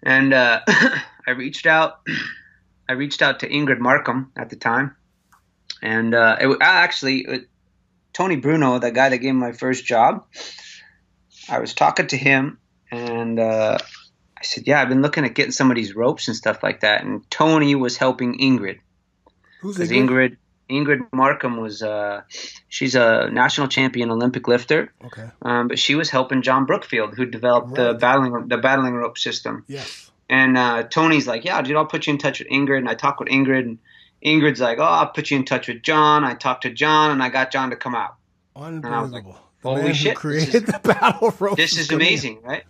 E: And I reached out to Ingrid Markham at the time. And Tony Bruno, the guy that gave me my first job, I was talking to him, and I said, yeah, I've been looking at getting some of these ropes and stuff like that. And Tony was helping Ingrid.
B: Who's Ingrid?
E: Ingrid Markham was she's a national champion Olympic lifter.
B: Okay.
E: But she was helping John Brookfield, who developed the battling rope system.
B: Yes.
E: And Tony's like, yeah, dude, I'll put you in touch with Ingrid. And I talked with Ingrid, and Ingrid's like, oh, I'll put you in touch with John. I talked to John, and I got John to come out.
B: Unbelievable.
E: And I was like,
B: holy
E: man
B: shit! Who created the battle rope?
E: This is amazing, right?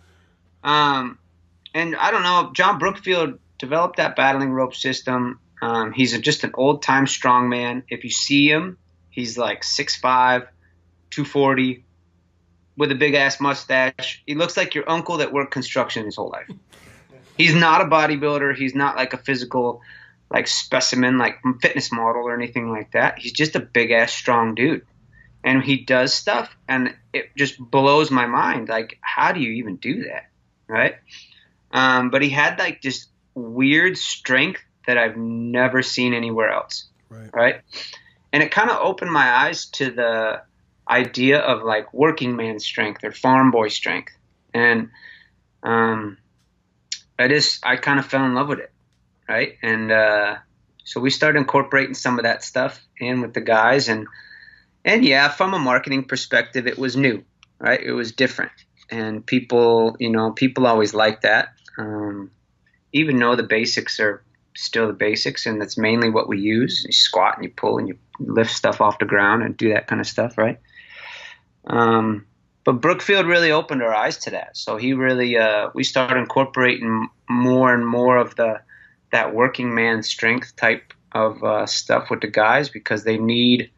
E: And I don't know, John Brookfield developed that battling rope system. He's just an old time strong man. If you see him, he's like 6'5", 240, with a big ass mustache. He looks like your uncle that worked construction his whole life. He's not a bodybuilder. He's not like a physical like specimen, like fitness model or anything like that. He's just a big ass strong dude. And he does stuff, and it just blows my mind. Like, how do you even do that, right? But he had like this weird strength that I've never seen anywhere else, right? And it kind of opened my eyes to the idea of like working man strength or farm boy strength. And I kind of fell in love with it, right? And so we started incorporating some of that stuff in with the guys. And yeah, from a marketing perspective, it was new, right? It was different. And people always like that. Even though the basics are still the basics, and that's mainly what we use. You squat and you pull and you lift stuff off the ground and do that kind of stuff, right? But Brookfield really opened our eyes to that. So he really, we started incorporating more and more of that working man strength type of stuff with the guys, because they need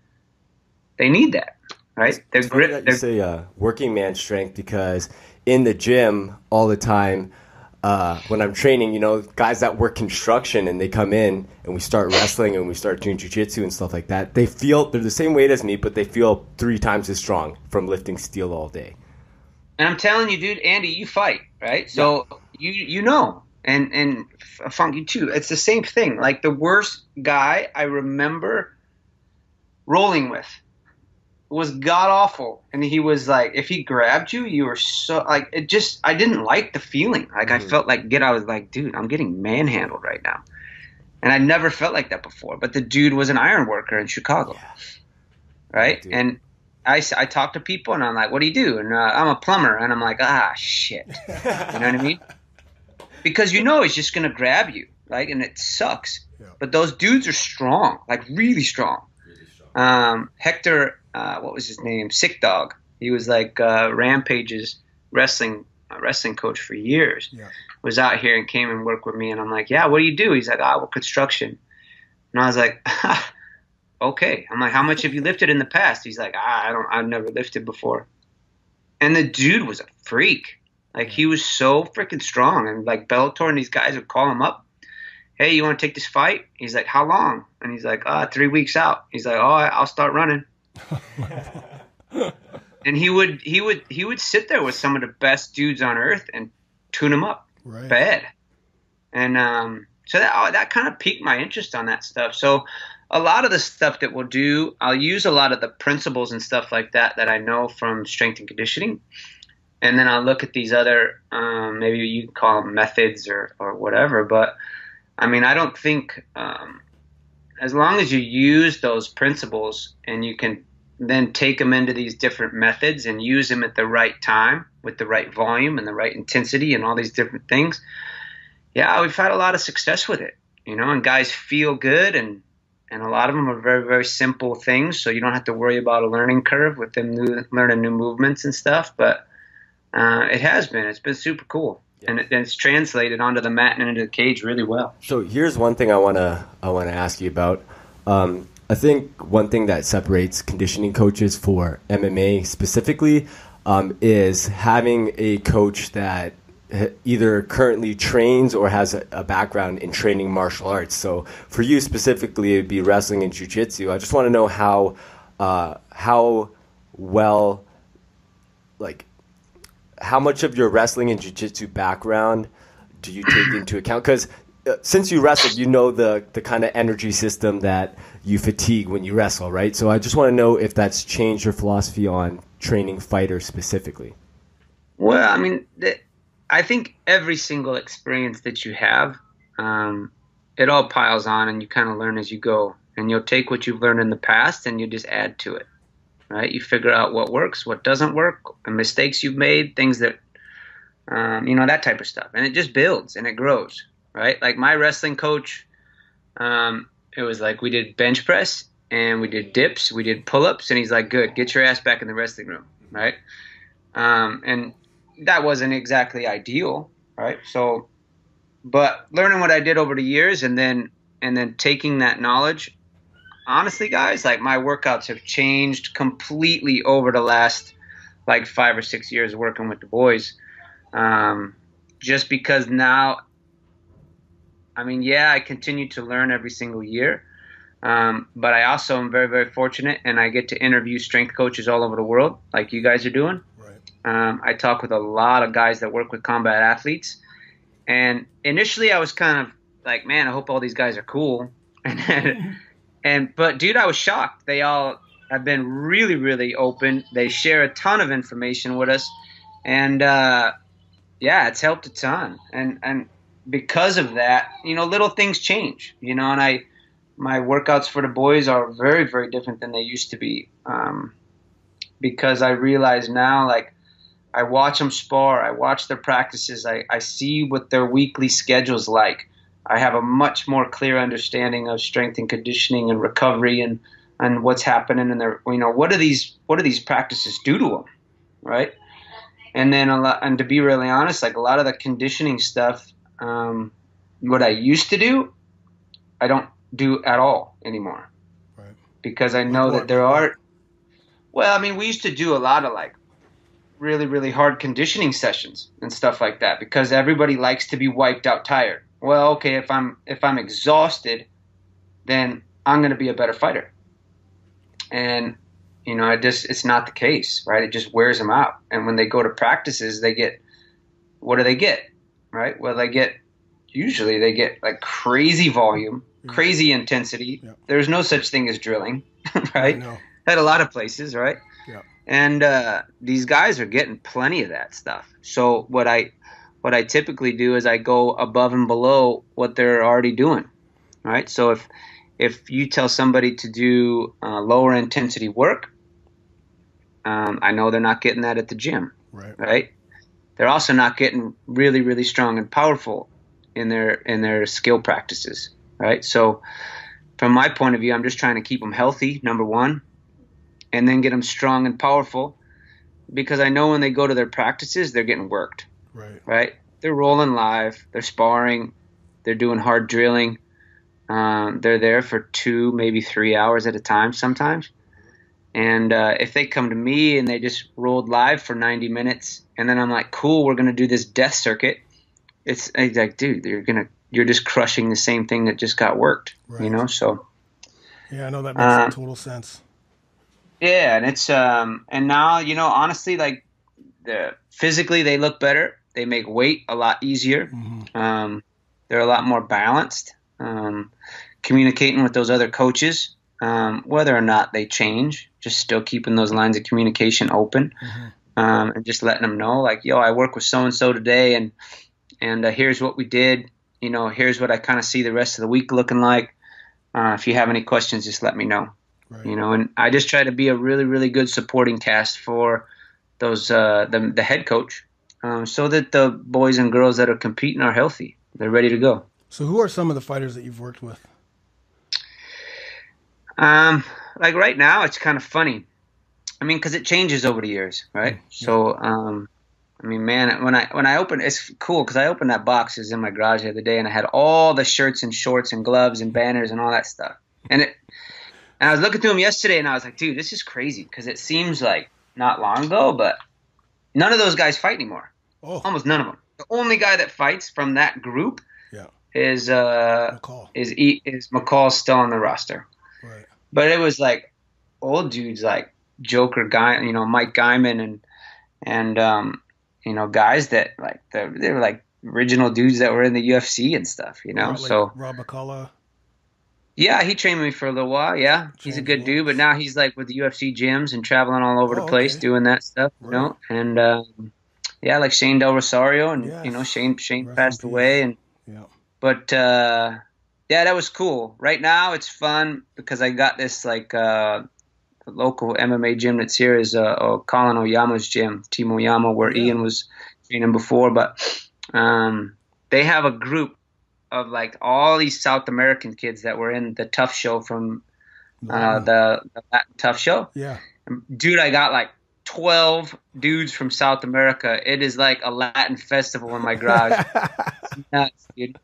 E: that, right?
C: It's funny that you say working man strength, because in the gym all the time, when I'm training, guys that work construction and they come in and we start wrestling and we start doing jiu-jitsu and stuff like that, they're the same weight as me, but they feel 3 times as strong from lifting steel all day.
E: And I'm telling you, dude, Andy, you fight, right? So you know, and Funky too. It's the same thing. Like, the worst guy I remember rolling with was god awful, and he was like, if he grabbed you, you were so like, it just, I didn't like the feeling. Like, I felt like I was like, dude, I'm getting manhandled right now, and I never felt like that before. But the dude was an iron worker in Chicago, right? And I talk to people, and I'm like, what do you do? And I'm a plumber, and I'm like, shit, you know what I mean? Because he's just gonna grab you, right? And it sucks. But those dudes are strong, like really strong. Hector, what was his name? Sick Dog. He was like Rampage's wrestling coach for years. Was out here and came and worked with me, and I'm like, yeah, what do you do? He's like, well, construction. And I was like, okay. I'm like, how much have you lifted in the past? He's like, I've never lifted before. And the dude was a freak. Like, he was so freaking strong, and like Bellator and these guys would call him up. Hey, you want to take this fight? He's like, how long? And he's like, 3 weeks out. He's like, I'll start running. And he would sit there with some of the best dudes on earth and tune them up bad. And so that kind of piqued my interest on that stuff. So a lot of the stuff that we'll do, I'll use a lot of the principles and stuff like that I know from strength and conditioning. And then I'll look at these other, maybe you can call them methods or whatever. But I mean, I don't think, as long as you use those principles and you can then take them into these different methods and use them at the right time with the right volume and the right intensity and all these different things. Yeah, we've had a lot of success with it, and guys feel good, and a lot of them are very, very simple things. So you don't have to worry about a learning curve with them learning new movements and stuff. But it's been super cool. And it's translated onto the mat and into the cage really well. So
C: here's one thing I wanna ask you about. I think one thing that separates conditioning coaches for MMA specifically is having a coach that either currently trains or has a background in training martial arts. So for you specifically, it'd be wrestling and jiu-jitsu. I just want to know how well, like, how much of your wrestling and jiu-jitsu background do you take into account? Because since you wrestled, the kind of energy system that you fatigue when you wrestle, right? So I just want to know if that's changed your philosophy on training fighters specifically.
E: Well, I mean, I think every single experience that you have, it all piles on, and you kind of learn as you go. and you'll take what you've learned in the past and you just add to it, right? You figure out what works, what doesn't work, and mistakes you've made, things that, that type of stuff. And it just builds and it grows, right? Like my wrestling coach, it was like we did bench press and we did dips, we did pull-ups, and he's like, good, get your ass back in the wrestling room, right? And that wasn't exactly ideal, right? So, but learning what I did over the years and then taking that knowledge, honestly, guys, like my workouts have changed completely over the last like 5 or 6 years working with the boys. Just because now, I continue to learn every single year. But I also am very, very fortunate, and I get to interview strength coaches all over the world, like you guys are doing. Right. I talk with a lot of guys that work with combat athletes. And initially I was kind of like, man, I hope all these guys are cool. But dude, I was shocked. They all have been really, really open. They share a ton of information with us. And, it's helped a ton. And because of that, little things change, and my workouts for the boys are very, very different than they used to be. Because I realize now, like, I watch them spar, I watch their practices, I see what their weekly schedule's like. I have a much more clear understanding of strength and conditioning and recovery and what's happening in their, what do these practices do to them, right? And then and to be really honest, like a lot of the conditioning stuff, what I used to do, I don't do at all anymore. Right. Because I know that there are, we used to do a lot of like really, really hard conditioning sessions and stuff like that because everybody likes to be wiped out tired. Well, okay, if I'm exhausted, then I'm going to be a better fighter. And it's not the case, right? It just wears them out. And when they go to practices, what do they get, right? Well, usually they get like crazy volume, crazy intensity. Yeah. There's no such thing as drilling, right? At a lot of places, right? Yeah. And these guys are getting plenty of that stuff. So what I typically do is I go above and below what they're already doing, right? So if you tell somebody to do lower intensity work, I know they're not getting that at the gym, right? They're also not getting really, really strong and powerful in their skill practices, right? So from my point of view, I'm just trying to keep them healthy, number one, and then get them strong and powerful because I know when they go to their practices, they're getting worked, right? They're rolling live, they're sparring, they're doing hard drilling. They're there for 2, maybe 3 hours at a time sometimes. And if they come to me and they just rolled live for 90 minutes and then I'm like, cool, we're going to do this death circuit. It's like, dude, you're just crushing the same thing that just got worked, so.
B: Yeah, I know that makes total sense.
E: Yeah. And it's, and now, honestly, like physically they look better. They make weight a lot easier. Mm-hmm. They're a lot more balanced. Communicating with those other coaches, whether or not they change, just still keeping those lines of communication open, and just letting them know, like, yo, I work with so-and-so today, and here's what we did. Here's what I kind of see the rest of the week looking like. If you have any questions, just let me know. Right. And I just try to be a really, really good supporting cast for those the head coach, so that the boys and girls that are competing are healthy. They're ready to go. So
B: who are some of the fighters that you've worked with?
E: Like right now, it's kind of funny. Because it changes over the years, right? Yeah. So, man, when I opened, it's cool because I opened that box. It was in my garage the other day, and I had all the shirts and shorts and gloves and banners and all that stuff. And I was looking through them yesterday, and I was like, dude, this is crazy because it seems like not long ago, but none of those guys fight anymore. Oh. Almost none of them. The only guy that fights from that group is McCall. Is McCall still on the roster? Right. But it was like old dudes like Joker guy, Mike Guyman and guys that like they were like original dudes that were in the UFC and stuff, Like so
B: Rob McCullough.
E: Yeah, he trained me for a little while. Yeah, he's a good dude, but now he's like with the UFC gyms and traveling all over the place doing that stuff, And like Shane Del Rosario, and Shane passed away, and but Yeah, that was cool. Right now, it's fun because I got this like the local MMA gym that's here is Colin Oyama's gym, Team Oyama, where Ian was training before. But they have a group of like all these South American kids that were in the Tough Show from the Latin Tough Show.
B: Yeah,
E: dude, I got like 12 dudes from South America. It is like a Latin festival in my garage. It's nuts, dude.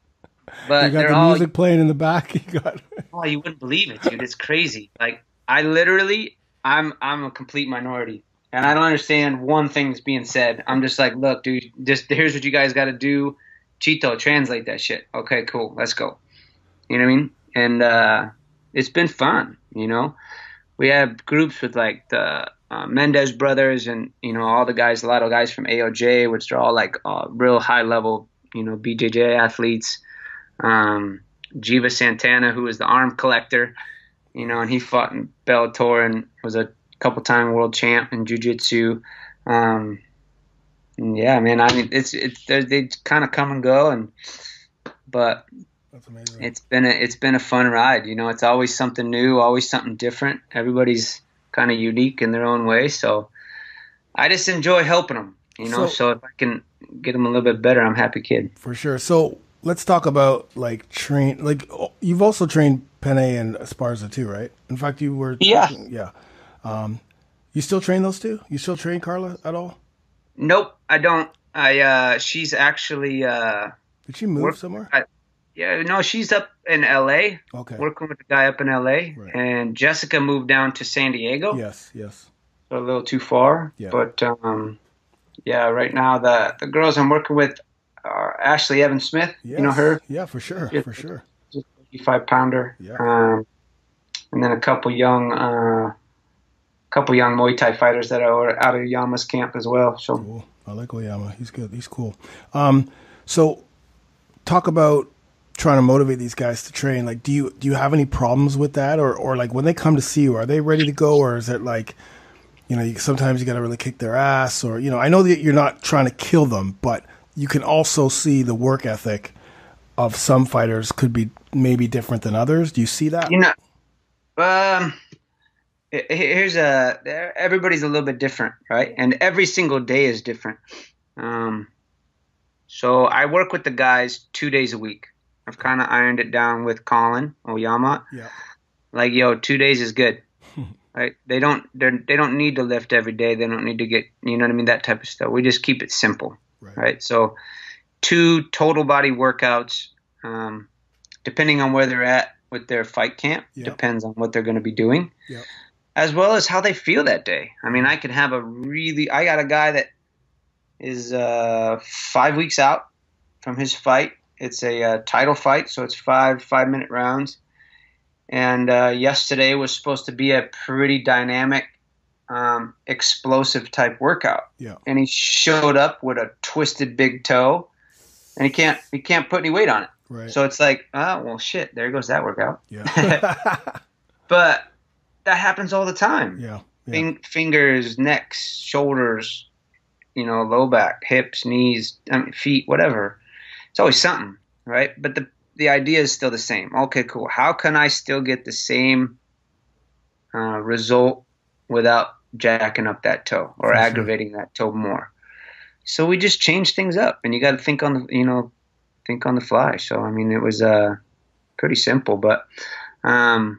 E: But
B: you got
E: they're
B: the
E: all
B: music playing in the back. You got.
E: Oh, you wouldn't believe it, dude. It's crazy. Like I literally, I'm a complete minority, and I don't understand one thing that's being said. I'm just like, look, dude, just here's what you guys got to do. Chito, translate that shit. Okay, cool. Let's go. You know what I mean? And it's been fun. You know, we have groups with like the Mendez brothers, and you know all the guys, a lot of guys from AOJ, which are all like real high level, you know, BJJ athletes. Jiva Santana, who was the arm collector, you know, and he fought in Bellator and was a couple-time world champ in jiu-jitsu. Yeah, man, I mean, they kind of come and go, but
B: That's amazing.
E: It's been a fun ride. You know, it's always something new, always something different. Everybody's kind of unique in their own way, so I just enjoy helping them. You know, so if I can get them a little bit better, I'm a happy kid.
B: For sure. So let's talk about you've also trained Penne and Esparza too, right? In fact, you were yeah. You still train those two? You still train Carla at all?
E: Nope, I don't. She's actually
B: did she move somewhere?
E: No, she's up in LA.
B: Okay. Working
E: with a guy up in LA.
B: Right.
E: And Jessica moved down to San Diego.
B: Yes.
E: So a little too far.
B: Yeah.
E: But yeah, right now the girls I'm working with are Ashley Evans Smith.
B: Yes.
E: You know her?
B: Yeah, for sure.
E: Just a 55-pounder.
B: Yeah.
E: And then a couple young Muay Thai fighters that are out of Yama's camp as well. So
B: cool. I like Oyama. He's good. He's cool. So talk about trying to motivate these guys to train. Like, do you have any problems with that, or like when they come to see you, are they ready to go, or is it like, you know, sometimes you got to really kick their ass, or you know, I know that you're not trying to kill them, but you can also see the work ethic of some fighters could be maybe different than others. Do you see that?
E: You know, everybody's a little bit different, right? And every single day is different. So I work with the guys 2 days a week. I've kind of ironed it down with Colin Oyama.
B: Yeah.
E: Like, 2 days is good. Right? They don't need to lift every day. They don't need to get, you know what I mean? That type of stuff. We just keep it simple. Right? So 2 total body workouts, depending on where they're at with their fight camp, depends on what they're going to be doing, as well as how they feel that day. I mean, I got a guy that is 5 weeks out from his fight. It's a title fight, so it's 5-minute rounds. And yesterday was supposed to be a pretty dynamic, explosive type workout. Yeah. And he showed up with a twisted big toe, and he can't put any weight on it. Right. So it's like, oh well, shit. There goes that workout. Yeah. But that happens all the time. Yeah. Fingers, necks, shoulders, low back, hips, knees, feet, whatever. It's always something, right? But the idea is still the same. Okay, cool. How can I still get the same result without jacking up that toe or aggravating that toe more? So we just change things up, and you got to think on the fly. So I mean, it was pretty simple, but I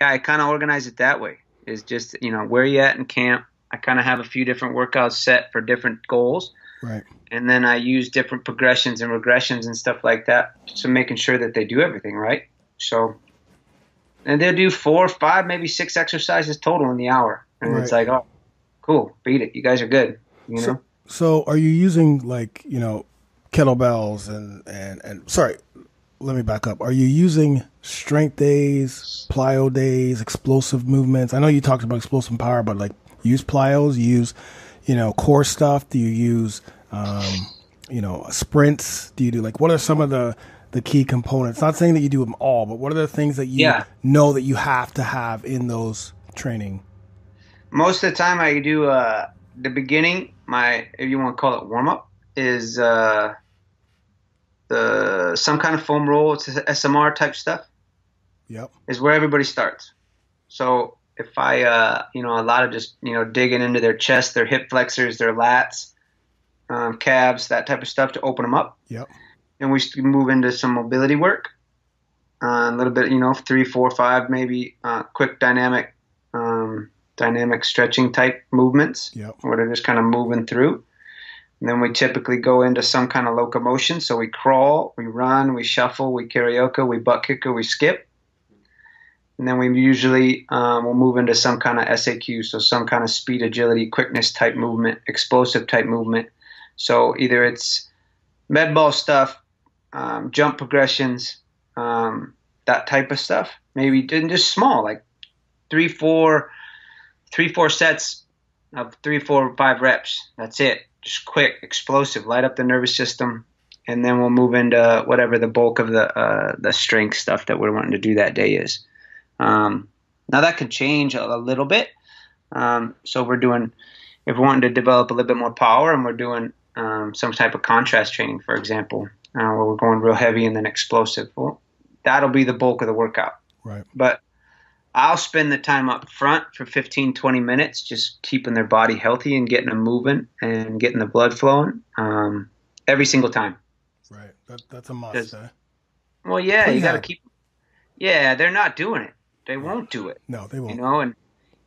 E: kind of organize it that way. Is just where you at in camp. I kind of have a few different workouts set for different goals. Right. And then I use different progressions and regressions and stuff like that. So making sure that they do everything right. So, and they'll do 4, 5, maybe 6 exercises total in the hour. And It's like, oh, cool, beat it. You guys are good.
B: So are you using kettlebells and sorry, let me back up. Are you using strength days, plyo days, explosive movements? I know you talked about explosive power, but use plyos, use core stuff? Do you use, sprints? Do you do what are some of the key components? Not saying that you do them all, but what are the things that you know that you have to have in those training?
E: Most of the time I do the beginning, if you want to call it warm up, is some kind of foam roll, it's SMR type stuff.
B: Yep.
E: Is where everybody starts. So if I, a lot of just, digging into their chest, their hip flexors, their lats, calves, that type of stuff to open them up.
B: Yep.
E: And we move into some mobility work, a little bit, 3, 4, 5, maybe quick dynamic stretching type movements.
B: Yep.
E: Where they're just kind of moving through. And then we typically go into some kind of locomotion. So we crawl, we run, we shuffle, we karaoke, we butt kick, or we skip. And then we usually will move into some kind of SAQ, so some kind of speed, agility, quickness type movement, explosive type movement. So either it's med ball stuff, jump progressions, that type of stuff. Maybe just small, like 3, 4 sets of 3, 4, 5 reps. That's it. Just quick, explosive, light up the nervous system. And then we'll move into whatever the bulk of the strength stuff that we're wanting to do that day is. Now that can change a little bit. So if we're wanting to develop a little bit more power and we're doing some type of contrast training, for example, where we're going real heavy and then explosive, well, that'll be the bulk of the workout.
B: Right.
E: But I'll spend the time up front for 15, 20 minutes just keeping their body healthy and getting them moving and getting the blood flowing every single time.
B: Right. That's a must.
E: Well, yeah, you got to keep. Yeah, they're not doing it. They won't do it.
B: No, they won't.
E: And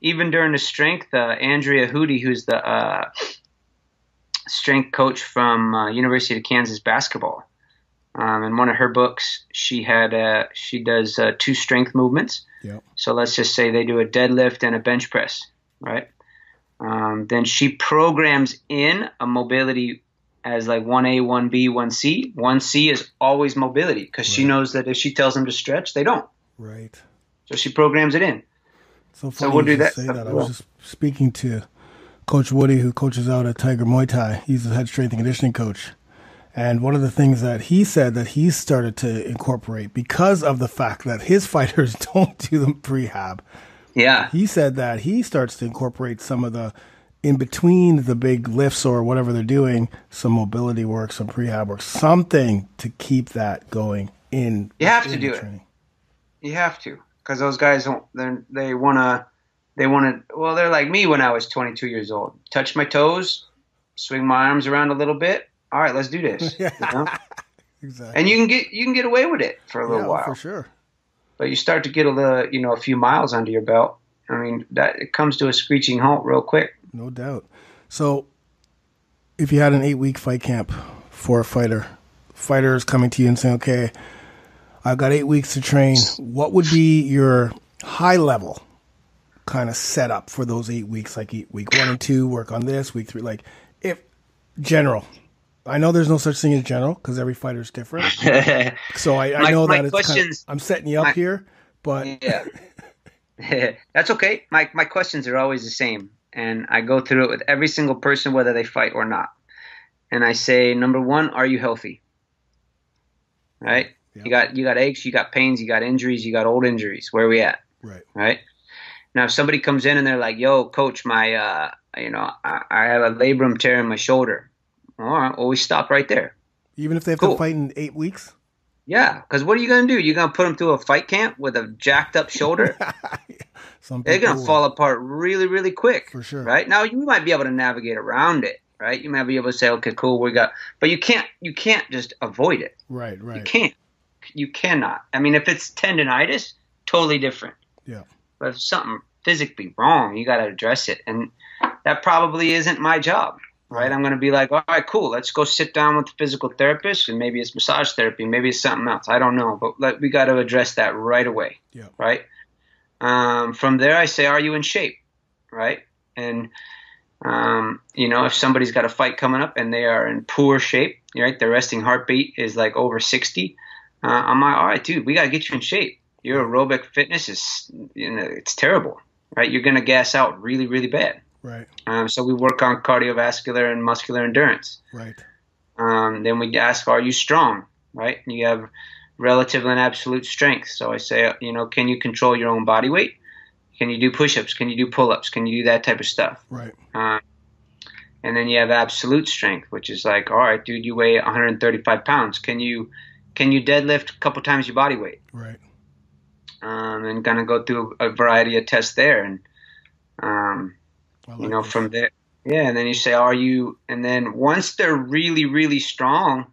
E: even during the strength, Andrea Hootie, who's the strength coach from University of Kansas basketball, in one of her books, she does 2 strength movements.
B: Yep.
E: So let's just say they do a deadlift and a bench press, right? Then she programs in a mobility as like 1A, 1B, 1C. 1C is always mobility because she knows that if she tells them to stretch, they don't.
B: Right.
E: So she programs it in.
B: So
E: we'll do that.
B: Say that. I was just speaking to Coach Woody, who coaches out at Tiger Muay Thai. He's the head strength and conditioning coach. And one of the things that he said that he's started to incorporate because of the fact that his fighters don't do the prehab.
E: Yeah.
B: He said that he starts to incorporate some of the, in between the big lifts or whatever they're doing, some mobility work, some prehab work, something to keep that going in.
E: You have to do it. You have to. Because those guys they want to, well, they're like me when I was 22 years old. Touch my toes, swing my arms around a little bit. All right, let's do this.
B: Yeah.
E: You know?
B: Exactly.
E: And you can get away with it for a little while.
B: For sure.
E: But you start to get a few miles under your belt. I mean, it comes to a screeching halt real quick.
B: No doubt. So if you had an 8-week fight camp for a fighter is coming to you and saying, okay, I've got 8 weeks to train. What would be your high level kind of setup for those 8 weeks? Like week 1 and 2, work on this, week 3, like if general. I know there's no such thing as general because every fighter is different. So I know that it's kind of, I'm setting you up here, but
E: yeah, that's okay. My questions are always the same, and I go through it with every single person, whether they fight or not. And I say, number 1, are you healthy? Right? Yeah. You got aches, you got pains, you got injuries, you got old injuries. Where are we at? Right. Now, if somebody comes in and they're like, "Yo, coach, my I have a labrum tear in my shoulder." All right, well, we stop right there.
B: Even if they have to fight in 8 weeks?
E: Yeah, because what are you going to do? You're going to put them through a fight camp with a jacked up shoulder? They're going to fall apart really, really quick.
B: For sure.
E: Right? Now, you might be able to navigate around it, right? You might be able to say, okay, cool, but you can't just avoid it.
B: Right.
E: You cannot. I mean, if it's tendonitis, totally different.
B: Yeah.
E: But if something physically wrong, you got to address it. And that probably isn't my job. Right, I'm going to be like, all right, cool. Let's go sit down with the physical therapist, and maybe it's massage therapy, maybe it's something else. I don't know, but we got to address that right away.
B: Yeah.
E: Right. From there, I say, are you in shape? Right. And if somebody's got a fight coming up and they are in poor shape, right, their resting heartbeat is like over 60. I'm like, all right, dude, we got to get you in shape. Your aerobic fitness is, it's terrible. Right. You're going to gas out really, really bad.
B: Right.
E: So we work on cardiovascular and muscular endurance.
B: Right.
E: Then we ask, are you strong? Right. And you have relative and absolute strength. So I say, can you control your own body weight? Can you do push-ups? Can you do pull-ups? Can you do that type of stuff?
B: Right.
E: And then you have absolute strength, which is like, all right, dude, you weigh 135 pounds. Can you deadlift a couple times your body weight?
B: Right.
E: And kind of go through a variety of tests there. And, from there, yeah. And then you say, and then once they're really, really strong,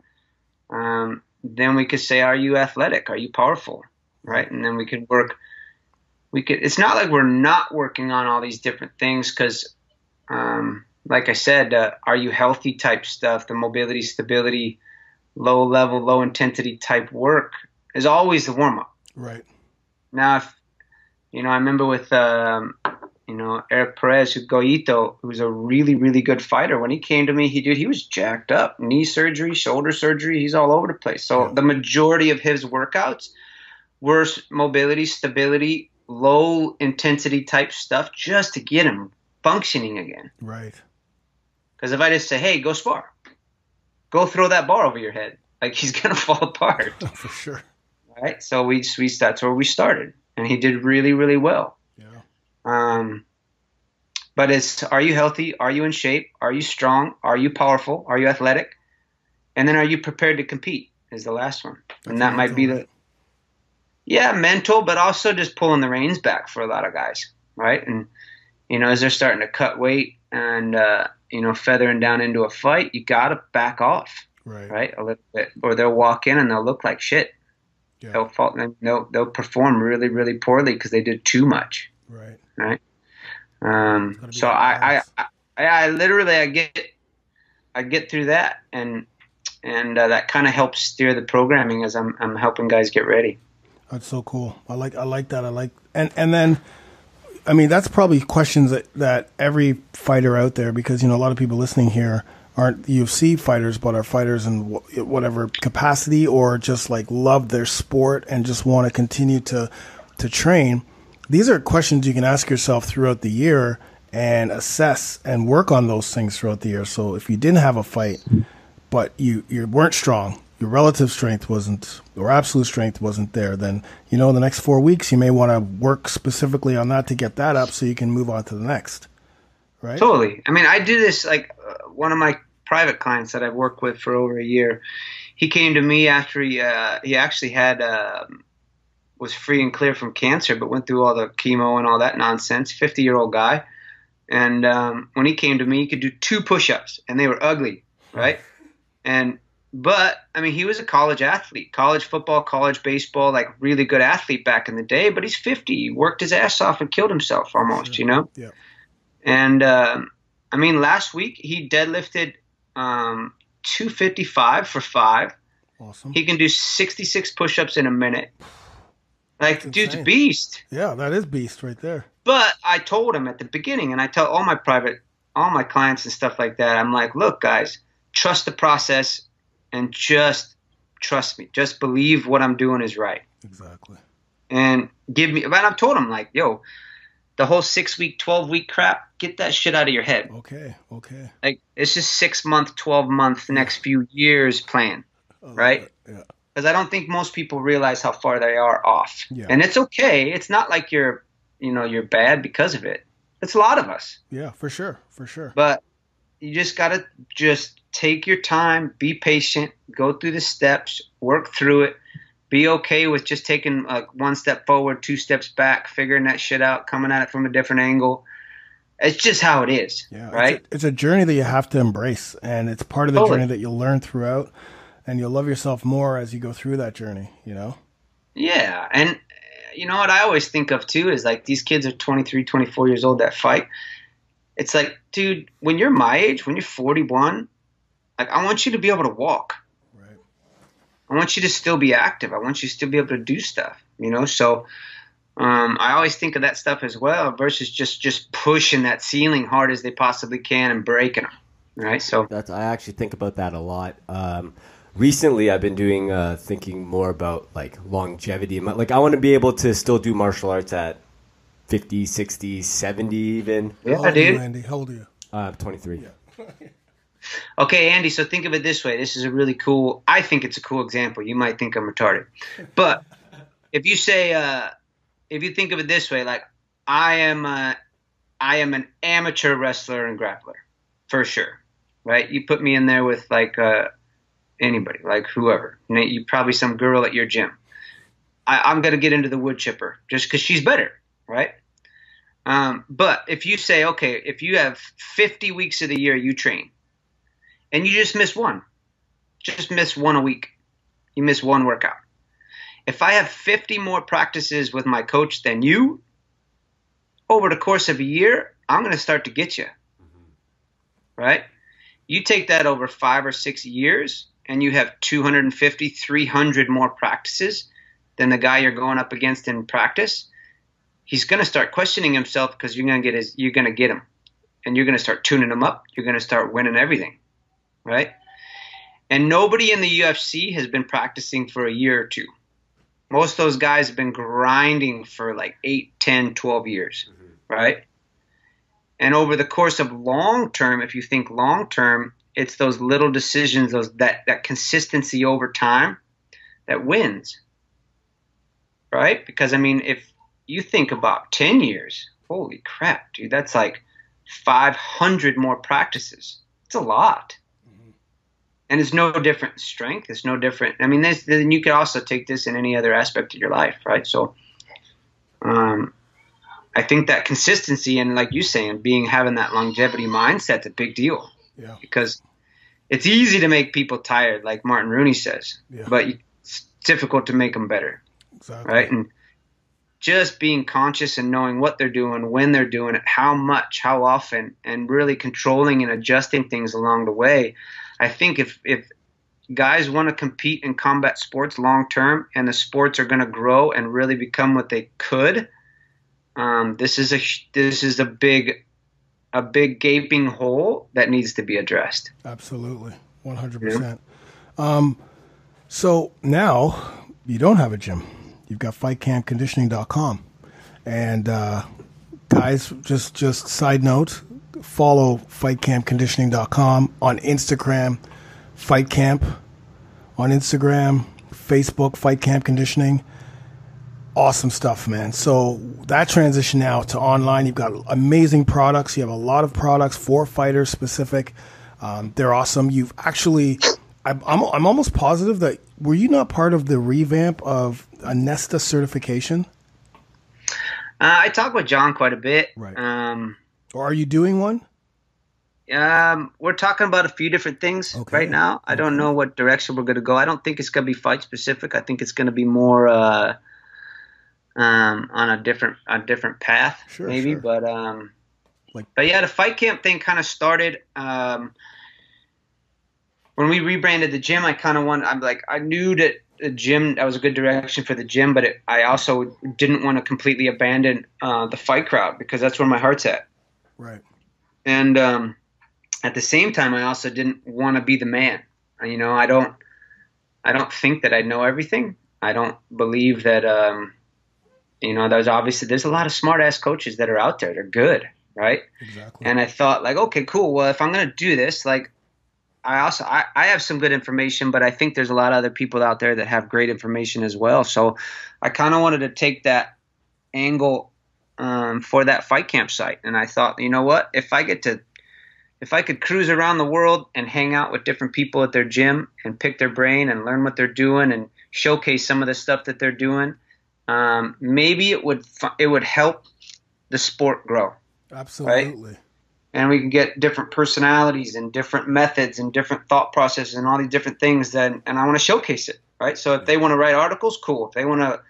E: then we could say, are you athletic? Are you powerful? Right. And then we could it's not like we're not working on all these different things because, like I said, are you healthy type stuff, the mobility, stability, low level, low intensity type work is always the warm up.
B: Right.
E: Now, if, I remember with, Eric Perez, who's a really, really good fighter. When he came to me, he was jacked up, knee surgery, shoulder surgery. He's all over the place. So the majority of his workouts were mobility, stability, low intensity type stuff just to get him functioning again.
B: Right.
E: Because if I just say, hey, go spar, go throw that bar over your head, like he's going to fall apart.
B: For sure.
E: Right. So that's where we started. And he did really, really well. Yeah. But are you healthy? Are you in shape? Are you strong? Are you powerful? Are you athletic? And then are you prepared to compete is the last one. And that might be mental, but also just pulling the reins back for a lot of guys. Right. And, as they're starting to cut weight and, feathering down into a fight, you got to back off. Right. A little bit, or they'll walk in and they'll look like shit. Yeah. They'll perform really, really poorly because they did too much. Right. So I literally I get through that and that kind of helps steer the programming as I'm helping guys get ready.
B: That's so cool. I like that. And then, I mean, that's probably questions that every fighter out there, because, a lot of people listening here aren't UFC fighters, but are fighters in whatever capacity, or just like love their sport and just want to continue to train. These are questions you can ask yourself throughout the year and assess and work on those things throughout the year. So if you didn't have a fight, but you weren't strong, your relative strength wasn't, or absolute strength wasn't there, then, the next 4 weeks, you may want to work specifically on that to get that up so you can move on to the next. Right?
E: Totally. I mean, I do this, like one of my private clients that I've worked with for over a year, he came to me after he actually had, was free and clear from cancer, but went through all the chemo and all that nonsense, 50-year-old guy. And when he came to me, he could do 2 push-ups, and they were ugly, right? But, I mean, he was a college athlete, college football, college baseball, like really good athlete back in the day, but he's 50. He worked his ass off and killed himself almost, Yeah. And, I mean, last week he deadlifted 255 for 5.
B: Awesome.
E: He can do 66 push-ups in a minute. Like, dude's a beast.
B: Yeah, that is beast right there.
E: But I told him at the beginning, and I tell all my clients and stuff like that, I'm like, look, guys, trust the process and just trust me. Just believe what I'm doing is right.
B: Exactly.
E: And but I've told him, like, yo, the whole 6-week, 12-week crap, get that shit out of your head.
B: Okay.
E: Like, it's just 6-month, 12-month, next few years plan, right?
B: Yeah.
E: Because I don't think most people realize how far they are off.
B: Yeah.
E: And it's okay. It's not like you're bad because of it. It's a lot of us.
B: Yeah, for sure.
E: But you just got to just take your time, be patient, go through the steps, work through it, be okay with just taking 1 step forward, 2 steps back, figuring that shit out, coming at it from a different angle. It's just how it is, right?
B: It's a journey that you have to embrace, and it's part of the journey that you'll learn throughout. And you'll love yourself more as you go through that journey,
E: Yeah. And you know what I always think of too is like these kids are 23, 24 years old that fight. It's like, dude, when you're my age, when you're 41, like I want you to be able to walk.
B: Right.
E: I want you to still be active. I want you to still be able to do stuff, So I always think of that stuff as well versus just pushing that ceiling hard as they possibly can and breaking them. Right. So
C: I actually think about that a lot. Recently, I've been thinking more about like longevity. Like I want to be able to still do martial arts at 50, 60, 70 even.
E: Yeah, dude.
B: Andy? How old are you?
C: 23.
B: Yeah.
E: Okay, Andy, so think of it this way. This is I think it's a cool example. You might think I'm retarded. But if you say, if you think of it this way, like I am an amateur wrestler and grappler. for sure, right? You put me in there with like anybody, like whoever. You probably some girl at your gym. I'm gonna get into the wood chipper just because she's better, right? But if you say, okay, if you have 50 weeks of the year you train, and you just miss one a week, you miss one workout. If I have 50 more practices with my coach than you, over the course of a year, I'm going to start to get you, right? You take that over 5 or 6 years, and you have 250, 300 more practices than the guy you're going up against in practice. He's going to start questioning himself because you're going to get him, and you're going to start tuning him up. You're going to start winning everything, right? And nobody in the UFC has been practicing for a year or two. Most of those guys have been grinding for like 8, 10, 12 years, right? And over the course of long term, if you think long term, it's those little decisions, that consistency over time that wins, right? Because, I mean, if you think about 10 years, holy crap, dude, that's like 500 more practices. It's a lot. And it's no different in strength. It's no different. I mean, then you could also take this in any other aspect of your life, right? So I think that consistency and, like you saying, having that longevity mindset's a big deal.
B: Yeah.
E: Because it's easy to make people tired, like Martin Rooney says, but it's difficult to make them better.
B: Exactly.
E: Right? And just being conscious and knowing what they're doing, when they're doing it, how much, how often, and really controlling and adjusting things along the way. I think if guys want to compete in combat sports long term, and the sports are going to grow and really become what they could, this is a big gaping hole that needs to be addressed.
B: Absolutely, 100%. So now you don't have a gym. You've got fightcampconditioning.com, and guys, just side note. Follow fightcampconditioning.com on Instagram, Fight Camp on Instagram, Facebook, Fight Camp Conditioning. Awesome stuff, man. So that transition now to online, you've got amazing products. You have a lot of products for fighters specific. They're awesome. You've actually, I'm almost positive that, were you not part of the revamp of a Nesta certification?
E: I talk with John quite a bit.
B: Right. Or are you doing one?
E: We're talking about a few different things right now. I don't know what direction we're going to go. I don't think it's going to be fight specific. I think it's going to be more on a different path, maybe. Sure. But yeah, the fight camp thing kind of started when we rebranded the gym. I knew that the gym, that was a good direction for the gym, but I also didn't want to completely abandon the fight crowd, because that's where my heart's at.
B: Right.
E: And at the same time, I also didn't want to be the man. I don't think that I know everything. I don't believe that, there's a lot of smart ass coaches that are out there. They're good. Right.
B: Exactly.
E: And I thought, like, okay, cool. Well, if I'm going to do this, like, I have some good information, but I think there's a lot of other people out there that have great information as well. So I kind of wanted to take that angle for that fight camp site. And I thought, you know what, if I could cruise around the world and hang out with different people at their gym and pick their brain and learn what they're doing and showcase some of the stuff that they're doing, maybe it would help the sport grow.
B: Absolutely.
E: Right? And we can get different personalities and different methods and different thought processes and all these different things. And I want to showcase it. Right. So if they want to write articles, cool. If they want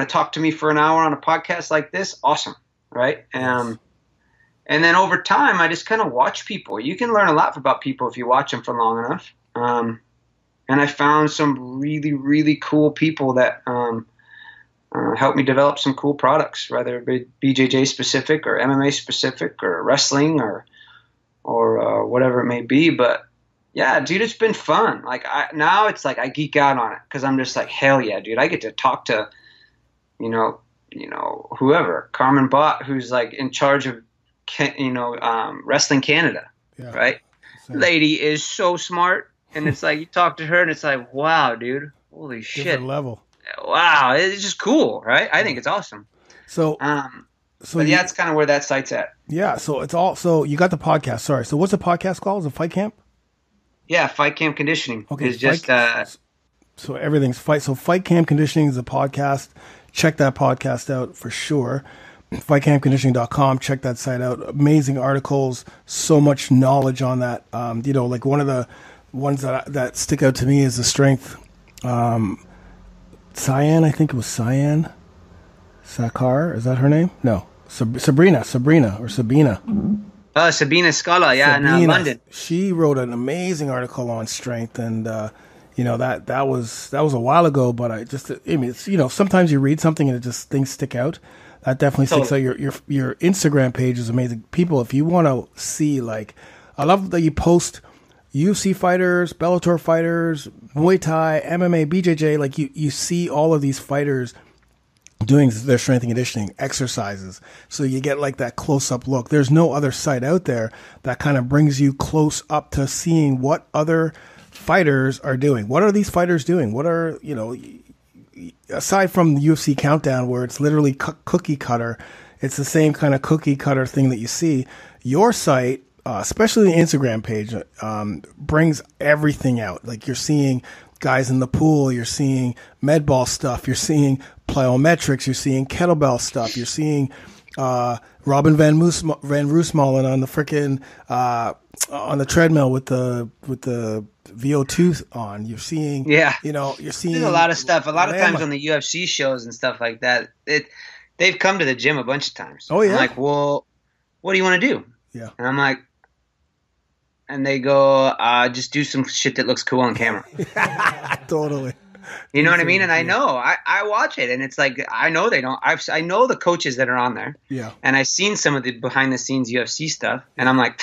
E: to talk to me for an hour on a podcast like this, awesome. Right. And then over time, I just kind of watch people. You can learn a lot about people if you watch them for long enough. And I found some really, really cool people that helped me develop some cool products, whether it be BJJ specific or MMA specific or wrestling or whatever it may be. But yeah, dude, it's been fun. Like now it's like I geek out on it because I'm just like, hell yeah, dude. I get to talk to, whoever, Carmen Bott, who's like in charge of, Wrestling Canada, right? Same. Lady is so smart. And it's like, you talk to her and it's like, wow, dude, holy shit.
B: Different level.
E: Wow, it's just cool, right? I think it's awesome.
B: So
E: but yeah, it's kind of where that site's at.
B: Yeah, so it's all. So you got the podcast. Sorry. So what's the podcast called? Is it Fight Camp?
E: Yeah, Fight Camp Conditioning.
B: Okay,
E: it's just
B: so everything's fight. So Fight Camp Conditioning is a podcast. Check that podcast out for sure. FightCampConditioning.com. Check that site out. Amazing articles. So much knowledge on that. You know, like one of the ones that stick out to me is the strength. Cyan, I think it was Cyan Sakar. Is that her name? No, Sabina or Sabina.
E: Sabina Scala, yeah, in London.
B: She wrote an amazing article on strength, and you know that was a while ago. But I mean, it's, you know, sometimes you read something and it just things stick out. That definitely sticks out. Your Instagram page is amazing. People, if you want to see, like, I love that you post UFC fighters, Bellator fighters, Muay Thai, MMA, BJJ. Like you see all of these fighters doing their strength and conditioning exercises. So you get like that close up look. There's no other site out there that kind of brings you close up to seeing what other fighters are doing. What are these fighters doing? What are, you know, aside from the UFC Countdown where it's literally cookie cutter, it's the same kind of cookie cutter thing that you see. Your site, especially the Instagram page, brings everyththing out. Like you're seeing guys in the pool, you're seeing med ball stuff, you're seeing plyometrics, you're seeing kettlebell stuff, you're seeing Robin Van Roosmalen on the frickin' on the treadmill with the VO2 on. You're seeing, you know, you're seeing
E: there's a lot of stuff. A lot of times on the UFC shows and stuff like that, they've come to the gym a bunch of times.
B: Oh yeah.
E: I'm like, well, what do you want to do?
B: Yeah.
E: And I'm like, and they go, just do some shit that looks cool on camera.
B: Totally.
E: You know what I mean? And I know, I watch it, and it's like, I know they don't. I know the coaches that are on there.
B: Yeah.
E: And I've seen some of the behind the scenes UFC stuff, and I'm like,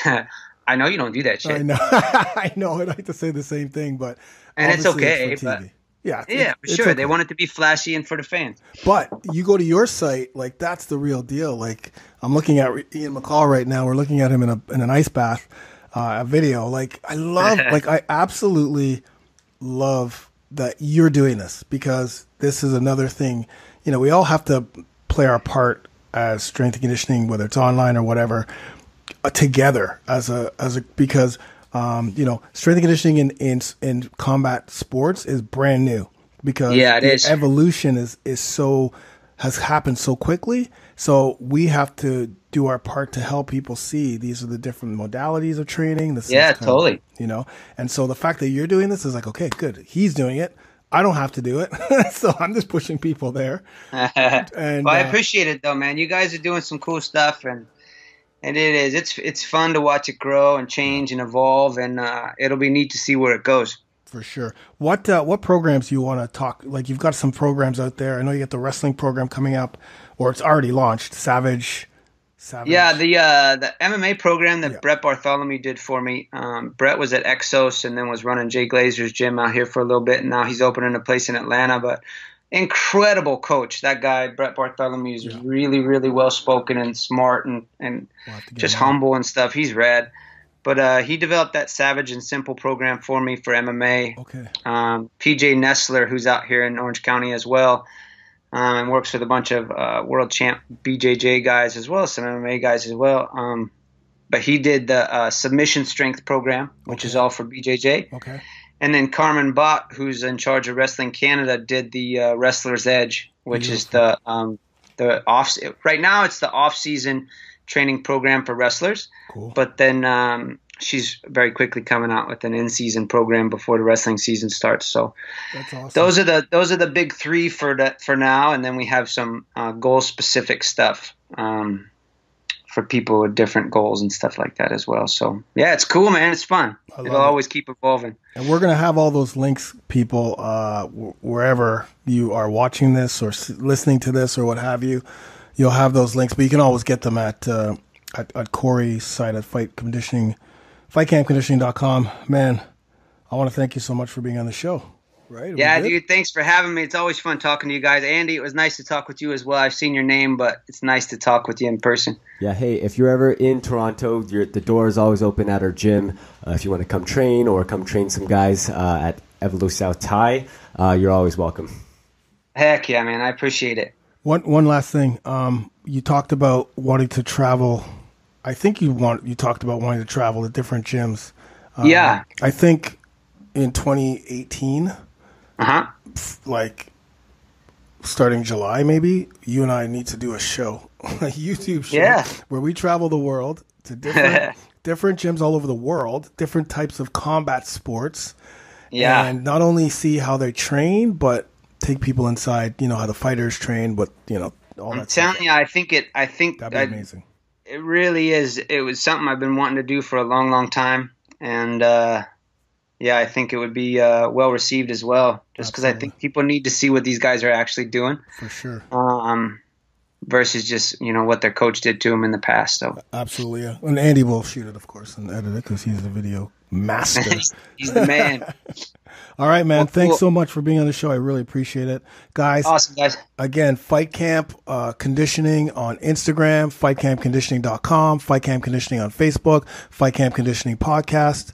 E: I know you don't do that shit.
B: I know. I know. I'd like to say the same thing, but
E: and it's okay.
B: But yeah,
E: for sure. Okay. They want it to be flashy and for the fans.
B: But you go to your site, like that's the real deal. Like I'm looking at Ian McCall right now. We're looking at him in an ice bath, a video. Like I love, like I absolutely love that you're doing this, because this is another thing. You know, we all have to play our part as strength and conditioning, whether it's online or whatever, together because you know, strength and conditioning in combat sports is brand new, because
E: it is.
B: Evolution has happened so quickly. So we have to do our part to help people see these are the different modalities of training.
E: Totally.
B: You know, and so the fact that you're doing this is like, okay, good. He's doing it. I don't have to do it. So I'm just pushing people there. And
E: well, I appreciate it though, man. You guys are doing some cool stuff, and it is. It's fun to watch it grow and change and evolve, and it'll be neat to see where it goes.
B: For sure. What programs do you want to talk? Like, you've got some programs out there. I know you got the wrestling program coming up, or it's already launched. Savage.
E: Yeah, the MMA program that Brett Bartholomew did for me. Brett was at Exos and then was running Jay Glazer's gym out here for a little bit, and now he's opening a place in Atlanta. But incredible coach, that guy Brett Bartholomew is really, really well spoken and smart and just humble and stuff. He's rad. But he developed that Savage and Simple program for me for MMA.
B: Okay.
E: PJ Nestler, who's out here in Orange County as well, and works with a bunch of world champ BJJ guys as well as some MMA guys as well. But he did the submission strength program, which is all for BJJ.
B: Okay.
E: And then Carmen Bott, who's in charge of Wrestling Canada, did the Wrestler's Edge, which is the off. Right now, it's the off-season training program for wrestlers.
B: Cool.
E: But then she's very quickly coming out with an in-season program before the wrestling season starts. So
B: that's awesome.
E: Those are the big three for now, and then we have some goal-specific stuff for people with different goals and stuff like that as well. So yeah, it's cool, man. It's fun. It'll always keep evolving.
B: And we're gonna have all those links, people, wherever you are watching this or listening to this or what have you. You'll have those links, but you can always get them at Corey's site at FightCampConditioning.com. Man, I want to thank you so much for being on the show. Right?
E: Yeah, dude, thanks for having me. It's always fun talking to you guys. Andy, it was nice to talk with you as well. I've seen your name, but it's nice to talk with you in person.
C: Yeah, hey, if you're ever in Toronto, the door is always open at our gym. If you want to come train or come train some guys at Evolu South Thai, you're always welcome.
E: Heck yeah, man. I appreciate it.
B: One last thing. you talked about wanting to travel. I think you talked about wanting to travel to different gyms.
E: Yeah.
B: I think in 2018, like starting July, maybe you and I need to do a show, a YouTube show, where we travel the world to different gyms all over the world, different types of combat sports. Yeah. And not only see how they train, but take people inside, how the fighters train, but, all that stuff. I'm telling
E: you, I think
B: that'd be amazing.
E: It really is. It was something I've been wanting to do for a long, long time. And, I think it would be well received as well, just because I think people need to see what these guys are actually doing.
B: For sure.
E: Versus just, what their coach did to them in the past. So
B: absolutely, yeah. And Andy will shoot it, of course, and edit it because he's the video master.
E: He's the man.
B: All right, man. Well, thanks so much for being on the show. I really appreciate it. Guys,
E: awesome, guys.
B: Again, Fight Camp Conditioning on Instagram, fightcampconditioning.com, Fight Camp Conditioning on Facebook, Fight Camp Conditioning Podcast.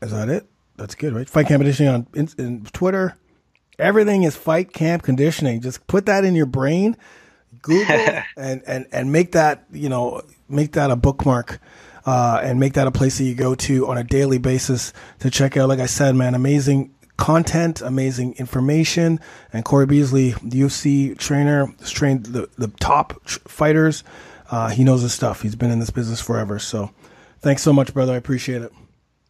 B: Is that it? That's good, right? Fight Camp Conditioning on in Twitter. Everything is Fight Camp Conditioning. Just put that in your brain, Google, and make that, make that a bookmark. And make that a place that you go to on a daily basis to check out, like I said, man, amazing content, amazing information. And Corey Beasley, the UFC trainer, has trained the top fighters. He knows his stuff. He's been in this business forever. So thanks so much, brother. I appreciate it.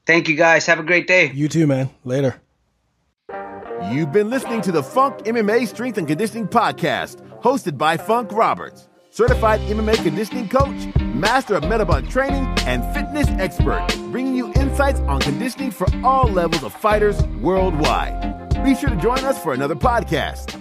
E: Thank you, guys. Have a great day.
B: You too, man. Later.
A: You've been listening to the Funk MMA Strength and Conditioning Podcast, hosted by Funk Roberts, certified MMA conditioning coach, master of metabolic training, and fitness expert, bringing you insights on conditioning for all levels of fighters worldwide. Be sure to join us for another podcast.